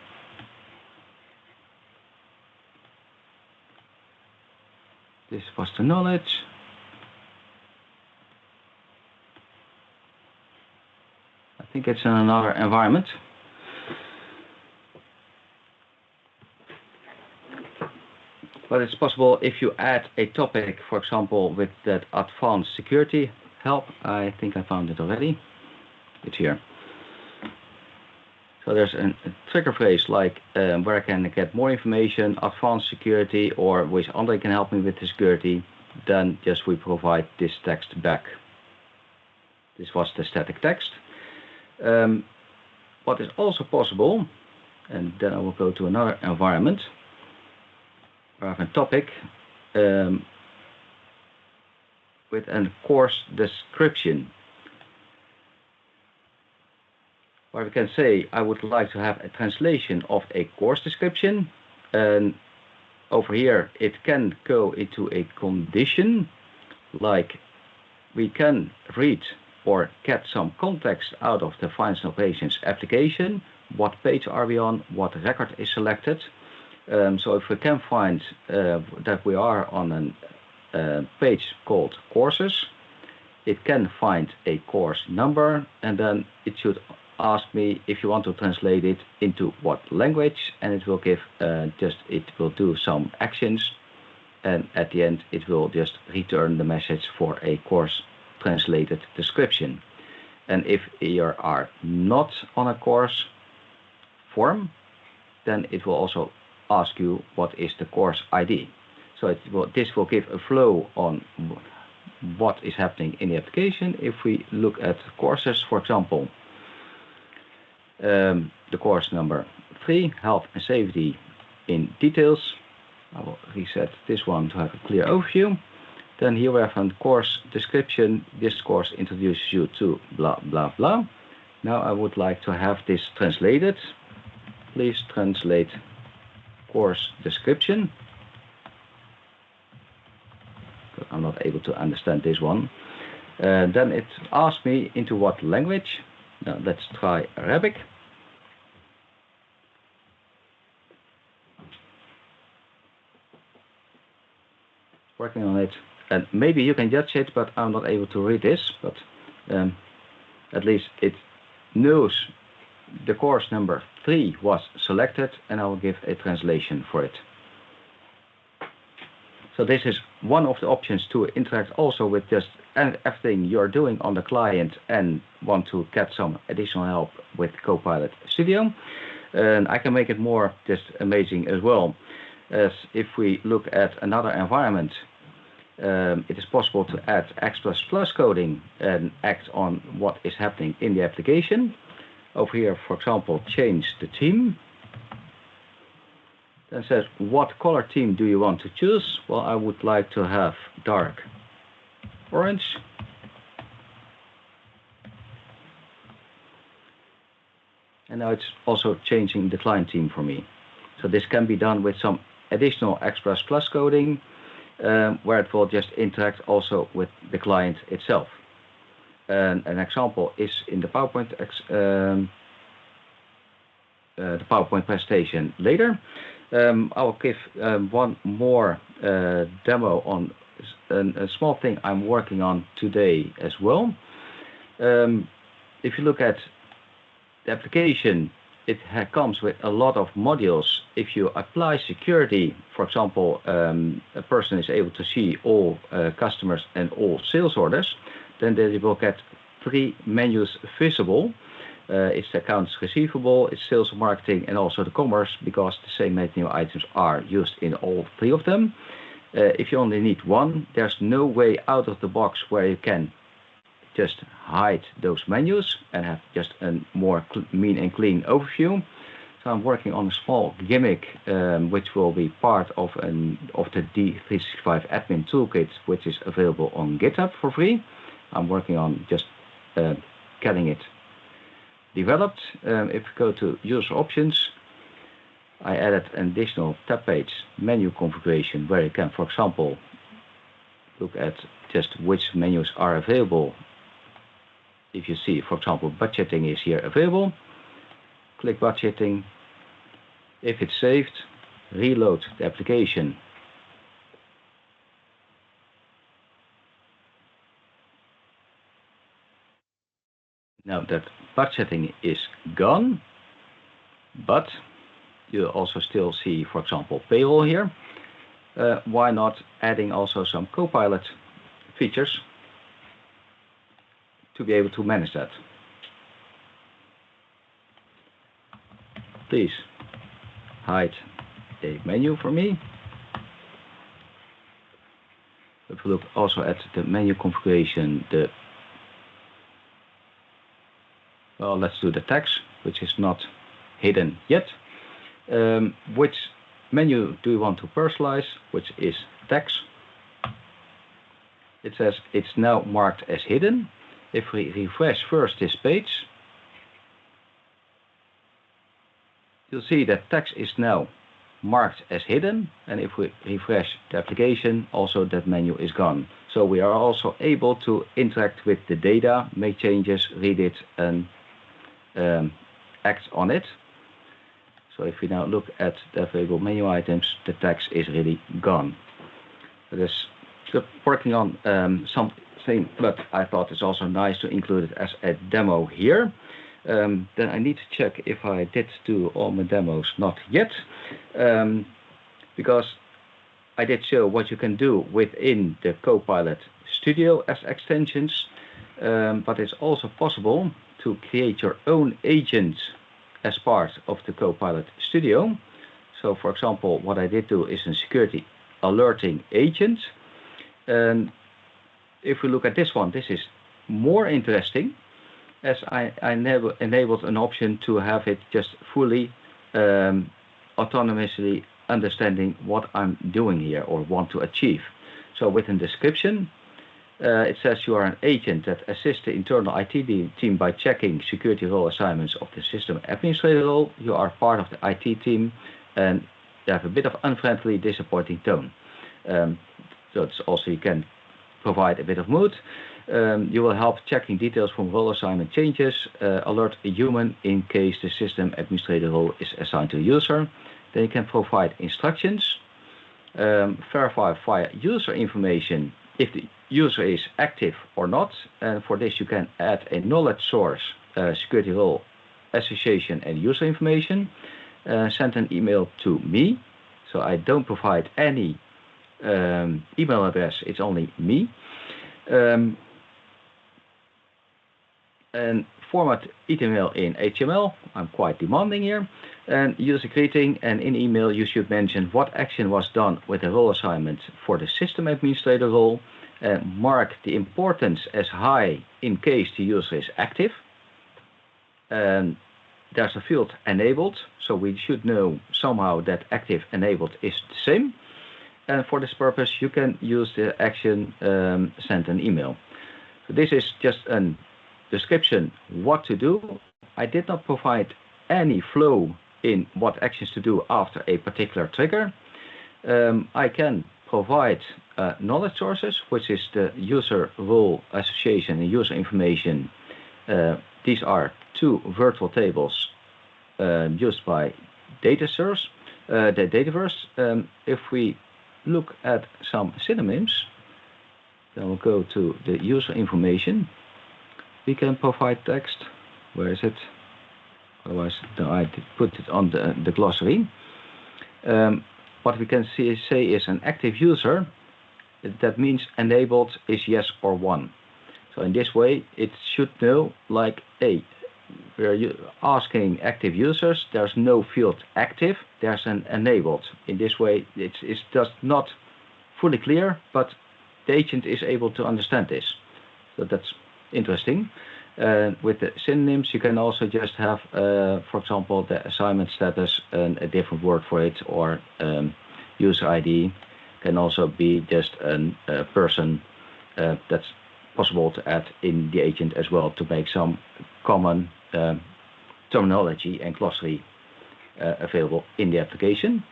This was the knowledge. I think it's in another environment. But it's possible if you add a topic, for example, with that advanced security help. I think I found it already. It's here. So there's a trigger phrase like where I can get more information, advanced security, or which Andre can help me with the security. Then just we provide this text back. This was the static text. What is also possible, and then I will go to another environment. I have a topic with a course description, where we can say I would like to have a translation of a course description, and over here it can go into a condition, like we can read or get some context out of the finance and operations application. What page are we on? What record is selected? So if we can find that we are on a page called courses, it can find a course number, and then it should ask me if you want to translate it into what language, and it will give it will do some actions, and at the end it will just return the message for a course translated description. And if you are not on a course form, then it will also ask you what is the course ID. So this will give a flow on what is happening in the application. If we look at courses, for example, the course number 3, health and safety in details. I will reset this one to have a clear overview. Then here we have a course description. This course introduces you to blah blah blah. Now I would like to have this translated. Please translate course description. I'm not able to understand this one. Then it asks me into what language. Now let's try Arabic. Working on it, and maybe you can judge it, but I'm not able to read this. But at least it knows the course number 3 was selected, and I will give a translation for it. So this is one of the options to interact also with just everything you're doing on the client and want to get some additional help with Copilot Studio. And I can make it more just amazing as well, as if we look at another environment, it is possible to add X++ coding and act on what is happening in the application. Over here, for example, change the theme. Then says, what color theme do you want to choose? Well, I would like to have dark orange. And now it's also changing the client theme for me. So this can be done with some additional X++ coding, where it will just interact also with the client itself. And an example is in the PowerPoint presentation later. I will give one more demo on a small thing I'm working on today as well. If you look at the application, it comes with a lot of modules. If you apply security, for example, a person is able to see all customers and all sales orders, then they will get 3 menus visible. It's accounts receivable, it's sales and marketing, and also the commerce, because the same menu items are used in all 3 of them. If you only need one, there's no way out of the box where you can just hide those menus and have just a more mean and clean overview. So I'm working on a small gimmick, which will be part of the D365 admin toolkit, which is available on GitHub for free. I'm working on just getting it developed. If we go to user options, I added an additional tab page, menu configuration, where you can, for example, look at just which menus are available. If you see, for example, budgeting is here available, click budgeting. If it's saved, reload the application. Now that budgeting is gone, but you also still see, for example, payroll here. Why not adding also some Copilot features to be able to manage that? Please hide a menu for me. If we look also at the menu configuration, well, let's do the tax, which is not hidden yet. Which menu do you want to personalize, which is tax? It says it's now marked as hidden. If we refresh first this page, you'll see that tax is now marked as hidden, and if we refresh the application, also that menu is gone. So we are also able to interact with the data, make changes, read it, and act on it. So if we now look at the available menu items, the text is really gone. It is working on something, but I thought it's also nice to include it as a demo here. Then I need to check if I did do all my demos. Not yet, because I did show what you can do within the Copilot Studio as extensions, but it's also possible to create your own agent as part of the Copilot Studio. So for example, what I did do is a security alerting agent. And if we look at this one, this is more interesting, as I enabled an option to have it just fully autonomously understanding what I'm doing here or want to achieve. So within description, it says you are an agent that assists the internal IT team by checking security role assignments of the system administrator role. You are part of the IT team, and you have a bit of unfriendly, disappointing tone. So it's also, you can provide a bit of mood. You will help checking details from role assignment changes, alert a human in case the system administrator role is assigned to a user. Then you can provide instructions, verify via user information if the user is active or not, and for this you can add a knowledge source, security role, association, and user information. Send an email to me, so I don't provide any email address, it's only me. And format email in HTML, I'm quite demanding here, and user greeting, and in email you should mention what action was done with the role assignment for the system administrator role. Mark the importance as high in case the user is active. And there's a field enabled, so we should know somehow that active enabled is the same. And for this purpose, you can use the action send an email. So this is just a description what to do. I did not provide any flow in what actions to do after a particular trigger. I can provide knowledge sources, which is the user role, association, and user information. These are 2 virtual tables used by the Dataverse. If we look at some synonyms, then we'll go to the user information. We can provide text. Where is it? Otherwise, I put it on the glossary. What we can say is an active user. That means enabled is yes or one. So in this way, it should know, like, hey, we're asking active users, there's no field active, there's an enabled. In this way, it's just not fully clear, but the agent is able to understand this. So that's interesting. With the synonyms, you can also just have, for example, the assignment status and a different word for it, or user ID can also be just a person. That's possible to add in the agent as well to make some common terminology and glossary available in the application.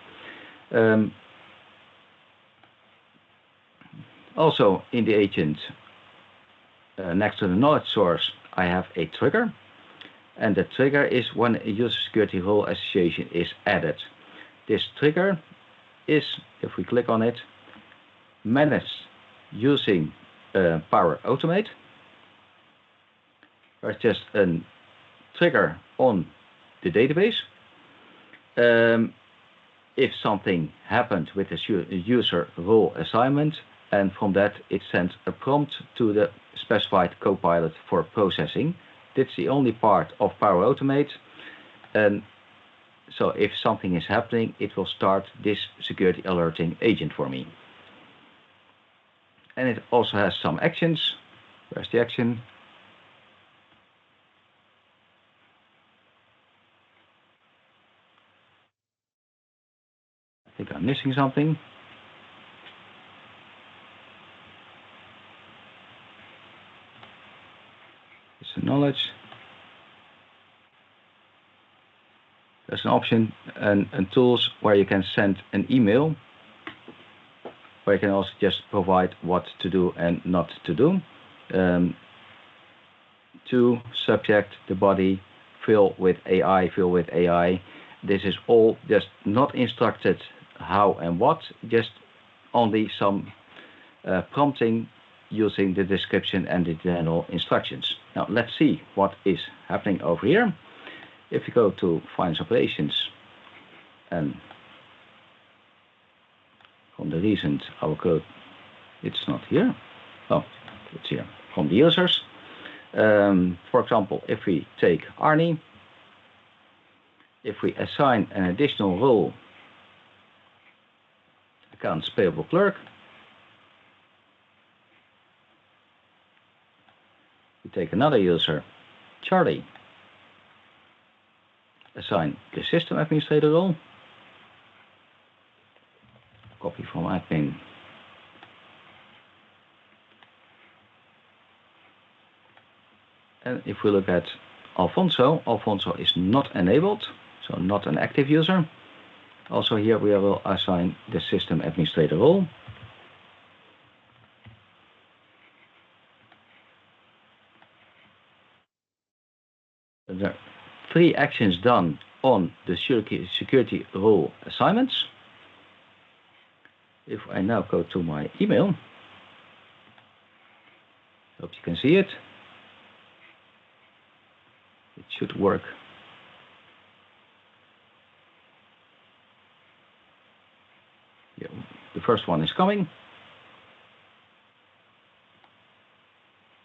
Also in the agent, next to the knowledge source, I have a trigger, and the trigger is when a user security role association is added. This trigger is, if we click on it, managed using Power Automate. There's just a trigger on the database. If something happened with a user role assignment, and from that it sends a prompt to the specified Copilot for processing. That's the only part of Power Automate. And so if something is happening, it will start this security alerting agent for me. And it also has some actions. Where's the action? I think I'm missing something. It's a knowledge. There's an option and tools where you can send an email, where you can also just provide what to do and not to do. To subject the body, fill with AI, fill with AI. This is all just not instructed how and what, just only some prompting using the description and the general instructions. Now let's see what is happening over here. If you go to Finance Operations, and from the recent our code, it's not here. Oh, it's here from the users. For example, if we take Arnie, if we assign an additional role, accounts payable clerk, we take another user, Charlie, assign the system administrator role, copy from admin, and if we look at Alfonso, Alfonso is not enabled, so not an active user. Also here we will assign the system administrator role. There are 3 actions done on the security role assignments. If I now go to my email, hope you can see it. It should work. Yeah, the first one is coming.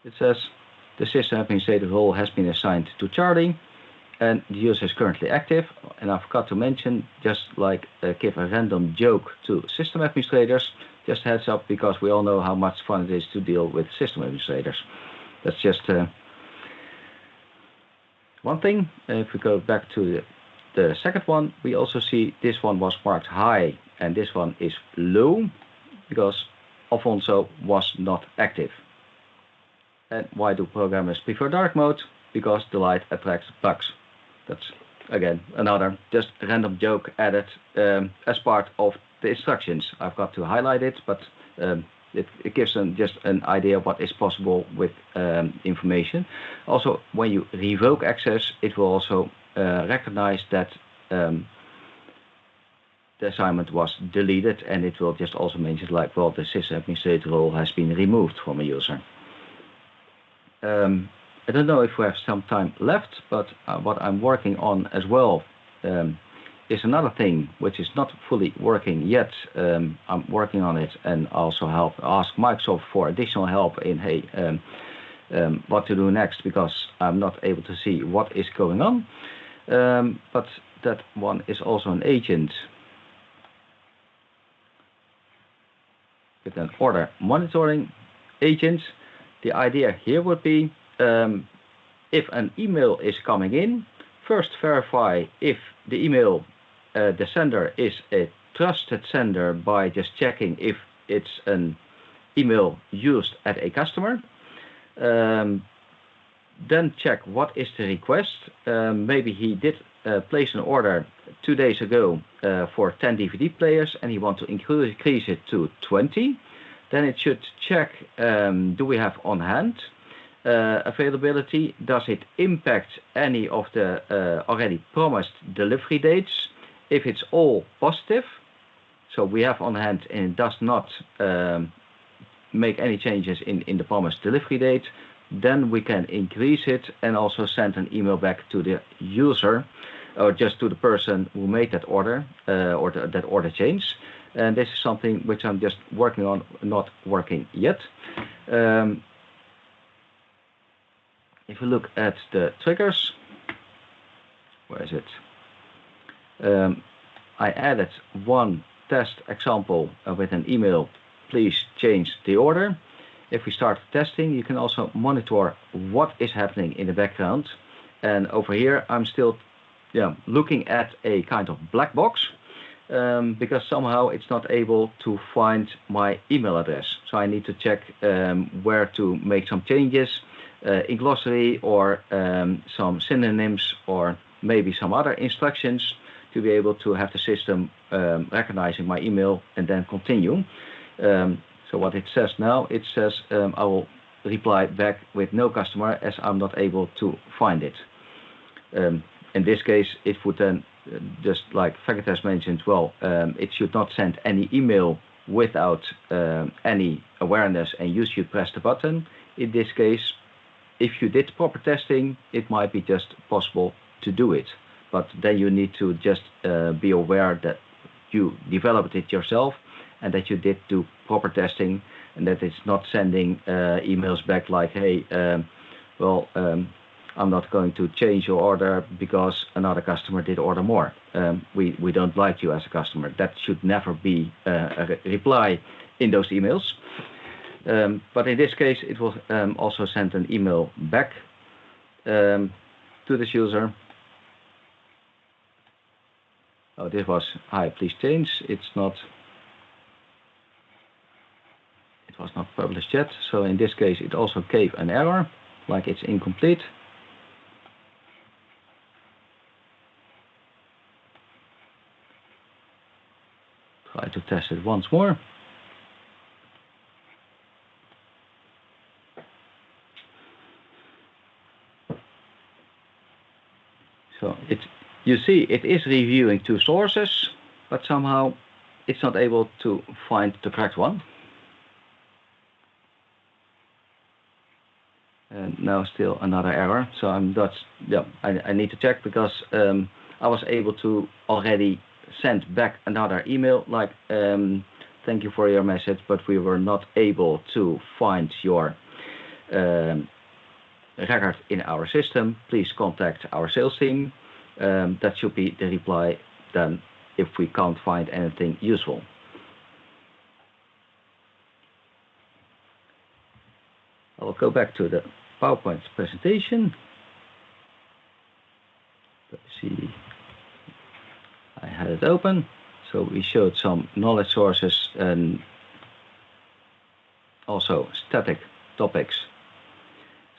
It says the system administrator role has been assigned to Charlie, and the user is currently active. And I forgot to mention, just like give a random joke to system administrators, just heads up, because we all know how much fun it is to deal with system administrators. That's just one thing. If we go back to the second one, we also see this one was marked high and this one is low, because Alfonso was not active. And why do programmers prefer dark mode? Because the light attracts bugs. That's again another just random joke added as part of the instructions. I've got to highlight it, but it gives them just an idea of what is possible with information. Also, when you revoke access, it will also recognize that the assignment was deleted, and it will just also mention, like, well, the system administrator role has been removed from a user. I don't know if we have some time left, but what I'm working on as well is another thing which is not fully working yet. I'm working on it and also ask Microsoft for additional help in what to do next, because I'm not able to see what is going on. But that one is also an agent with an order monitoring agent. The idea here would be if an email is coming in, first verify if the email, the sender is a trusted sender by just checking if it's an email used at a customer. Then check what is the request. Maybe he did place an order 2 days ago for 10 DVD players and he wants to increase it to 20. Then it should check, do we have on hand availability? Does it impact any of the already promised delivery dates? If it's all positive, so we have on hand and it does not make any changes in the promised delivery date, then we can increase it and also send an email back to the user or just to the person who made that order or that order change. And this is something which I'm just working on, not working yet. If you look at the triggers, where is it? I added one test example with an email, please change the order. If we start testing, you can also monitor what is happening in the background. And over here, I'm still looking at a kind of black box because somehow it's not able to find my email address. So I need to check where to make some changes in glossary or some synonyms or maybe some other instructions to be able to have the system recognizing my email and then continue. So what it says now, it says I will reply back with no customer as I'm not able to find it. In this case, it would then, just like Vegetas mentioned, well, it should not send any email without any awareness and you should press the button. In this case, if you did proper testing, it might be just possible to do it. But then you need to just be aware that you developed it yourself and that you did do proper testing and that it's not sending emails back like, hey, I'm not going to change your order because another customer did order more. We don't like you as a customer. That should never be a reply in those emails. But in this case, it will also send an email back to this user. Oh, this was, hi, please change. It was not published yet. So in this case, it also gave an error, like it's incomplete. Try to test it once more. So you see it is reviewing two sources, but somehow it's not able to find the correct one. And now still another error. So I need to check because I was able to already send back another email like thank you for your message, but we were not able to find your record in our system. Please contact our sales team. That should be the reply then if we can't find anything useful. I will go back to the PowerPoint presentation. Let's see. I had it open. So we showed some knowledge sources and also static topics.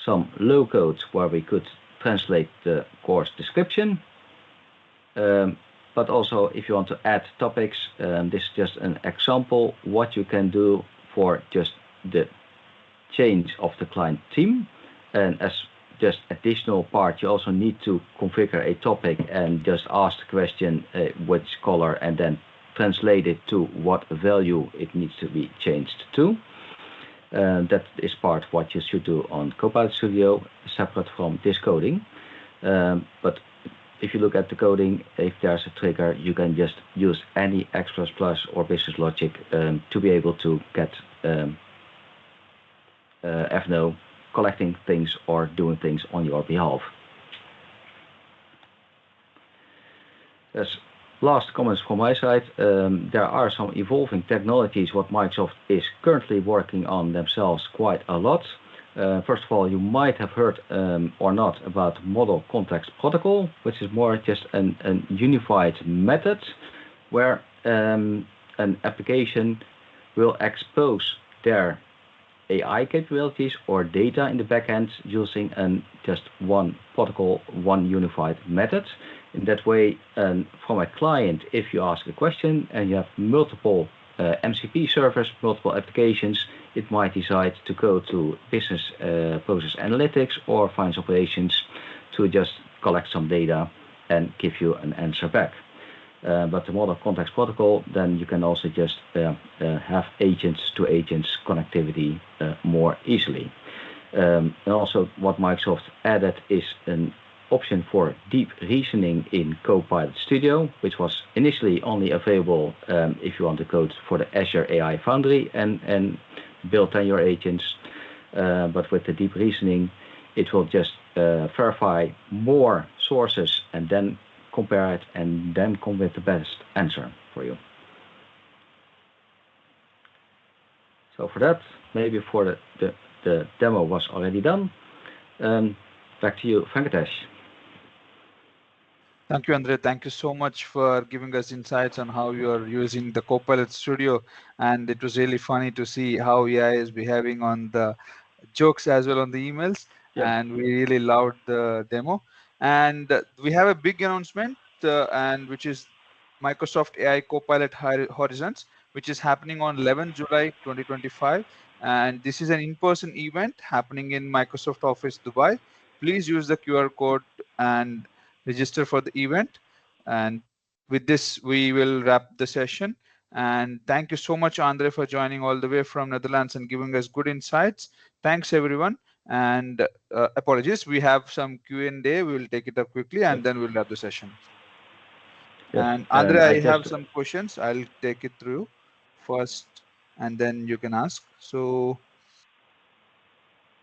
Some low code where we could translate the course description. But also if you want to add topics, this is just an example what you can do for just the change of the client theme. And as just additional part, you also need to configure a topic and just ask the question which color and then translate it to what value it needs to be changed to. That is part what you should do on Copilot Studio, separate from this coding. But if you look at the coding, if there's a trigger, you can just use any X++ or business logic to be able to get FNO collecting things or doing things on your behalf. As last comments from my side, there are some evolving technologies what Microsoft is currently working on themselves quite a lot. First of all, you might have heard or not about Model Context Protocol, which is more just an unified method where an application will expose their AI capabilities or data in the backend using just one protocol, one unified method. In that way, from a client, if you ask a question and you have multiple MCP servers, multiple applications, it might decide to go to business process analytics or finance operations to just collect some data and give you an answer back. But the Model Context Protocol, then you can also just have agents to agents connectivity more easily. And also what Microsoft added is an option for deep reasoning in Copilot Studio, which was initially only available if you want to code for the Azure AI Foundry and build on your agents. But with the deep reasoning, it will just verify more sources and then compare it and then come with the best answer for you. So for that, maybe for the demo was already done. Back to you, Venkatesh. Thank you, Andre. Thank you so much for giving us insights on how you are using the Copilot Studio. And it was really funny to see how AI is behaving on the jokes as well on the emails. Yeah. And we really loved the demo. And we have a big announcement, and which is Microsoft AI Copilot Horizons, which is happening on 11 July 2025. And this is an in-person event happening in Microsoft Office Dubai. Please use the QR code and register for the event. And with this, we will wrap the session. And thank you so much, Andre, for joining all the way from Netherlands and giving us good insights. Thanks, everyone. And apologies, we have some Q&A. We will take it up quickly, and then we'll wrap the session. Yes. And Andre, I have some questions. I'll take it through first, and then you can ask. So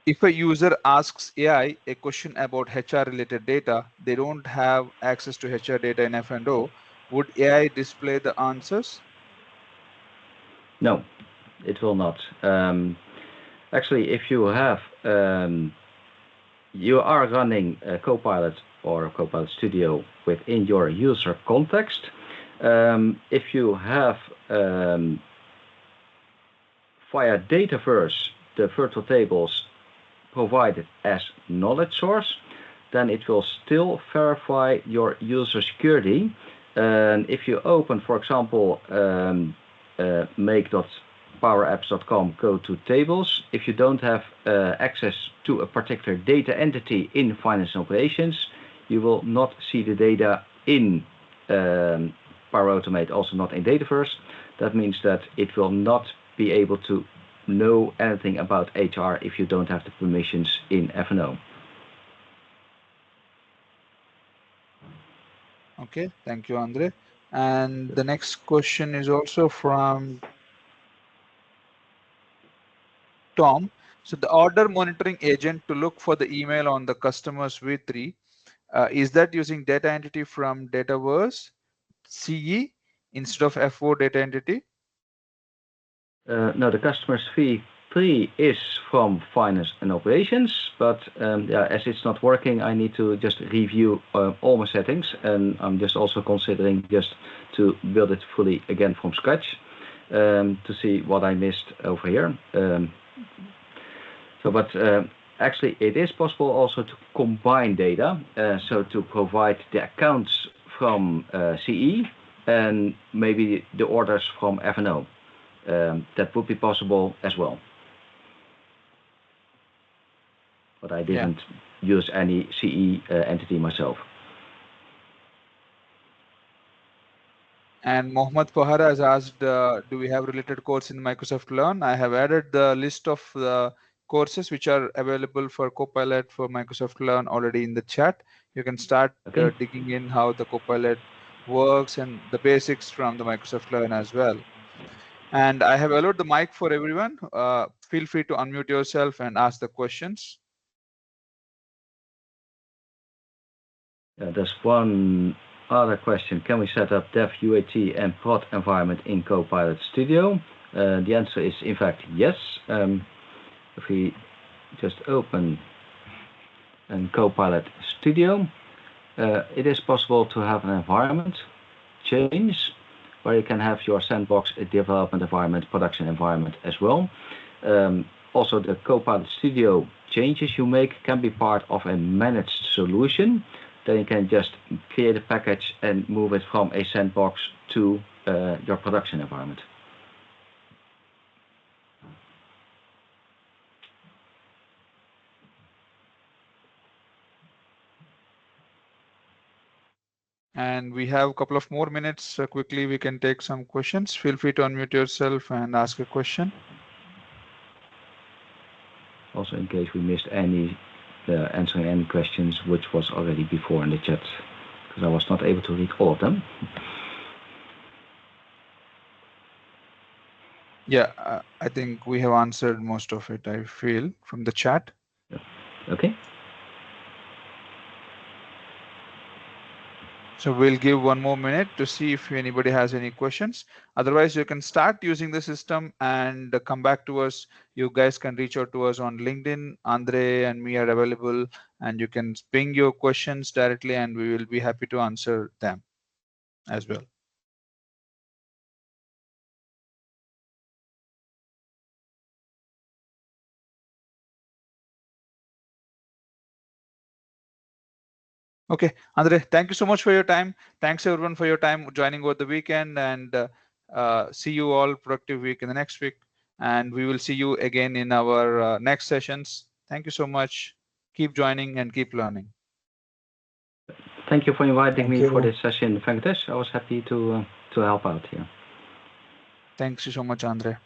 if a user asks AI a question about HR related data, they don't have access to HR data in F&O, would AI display the answers? No, it will not. Actually, if you have, you are running a Copilot or a Copilot Studio within your user context, if you have via Dataverse the virtual tables provided as knowledge source, then it will still verify your user security. And if you open, for example, make.powerapps.com, go to tables, if you don't have access to a particular data entity in finance and operations, you will not see the data in Power Automate, also not in Dataverse. That means that it will not be able to know anything about HR if you don't have the permissions in F&O. Okay, thank you, Andre. And the next question is also from Tom. So the order monitoring agent to look for the email on the customer's V3, is that using data entity from Dataverse CE instead of FO data entity? No, the customer's V3 is from finance and operations, but yeah, as it's not working, I need to just review all my settings, and I'm just also considering just to build it fully again from scratch to see what I missed over here. Actually, it is possible also to combine data, so to provide the accounts from CE and maybe the orders from F&O. That would be possible as well. But I didn't use any CE entity myself. And Mohammad Pahara has asked, do we have related course in Microsoft Learn? I have added the list of the courses which are available for Copilot for Microsoft Learn already in the chat. You can start digging in how the Copilot works and the basics from the Microsoft Learn as well. And I have allowed the mic for everyone. Feel free to unmute yourself and ask the questions. There's one other question. Can we set up dev UAT and prod environment in Copilot Studio? The answer is in fact yes. If we just open Copilot Studio, it is possible to have an environment change where you can have your sandbox, a development environment, production environment as well. Also, the Copilot Studio changes you make can be part of a managed solution. Then you can just create a package and move it from a sandbox to your production environment. And we have a couple of more minutes. Quickly, we can take some questions. Feel free to unmute yourself and ask a question. Also, in case we missed any answering any questions, which was already before in the chat, because I was not able to read all of them. Yeah, I think we have answered most of it, I feel, from the chat. Okay. So we'll give one more minute to see if anybody has any questions. Otherwise, you can start using the system and come back to us. You guys can reach out to us on LinkedIn. Andre and me are available, and you can ping your questions directly, and we will be happy to answer them as well. Okay, Andre, thank you so much for your time. Thanks everyone for your time joining over the weekend, and see you all productive week in the next week. And we will see you again in our next sessions. Thank you so much. Keep joining and keep learning. Thank you for inviting me for this session, Venkatesh. I was happy to help out here. Thanks so much, Andre.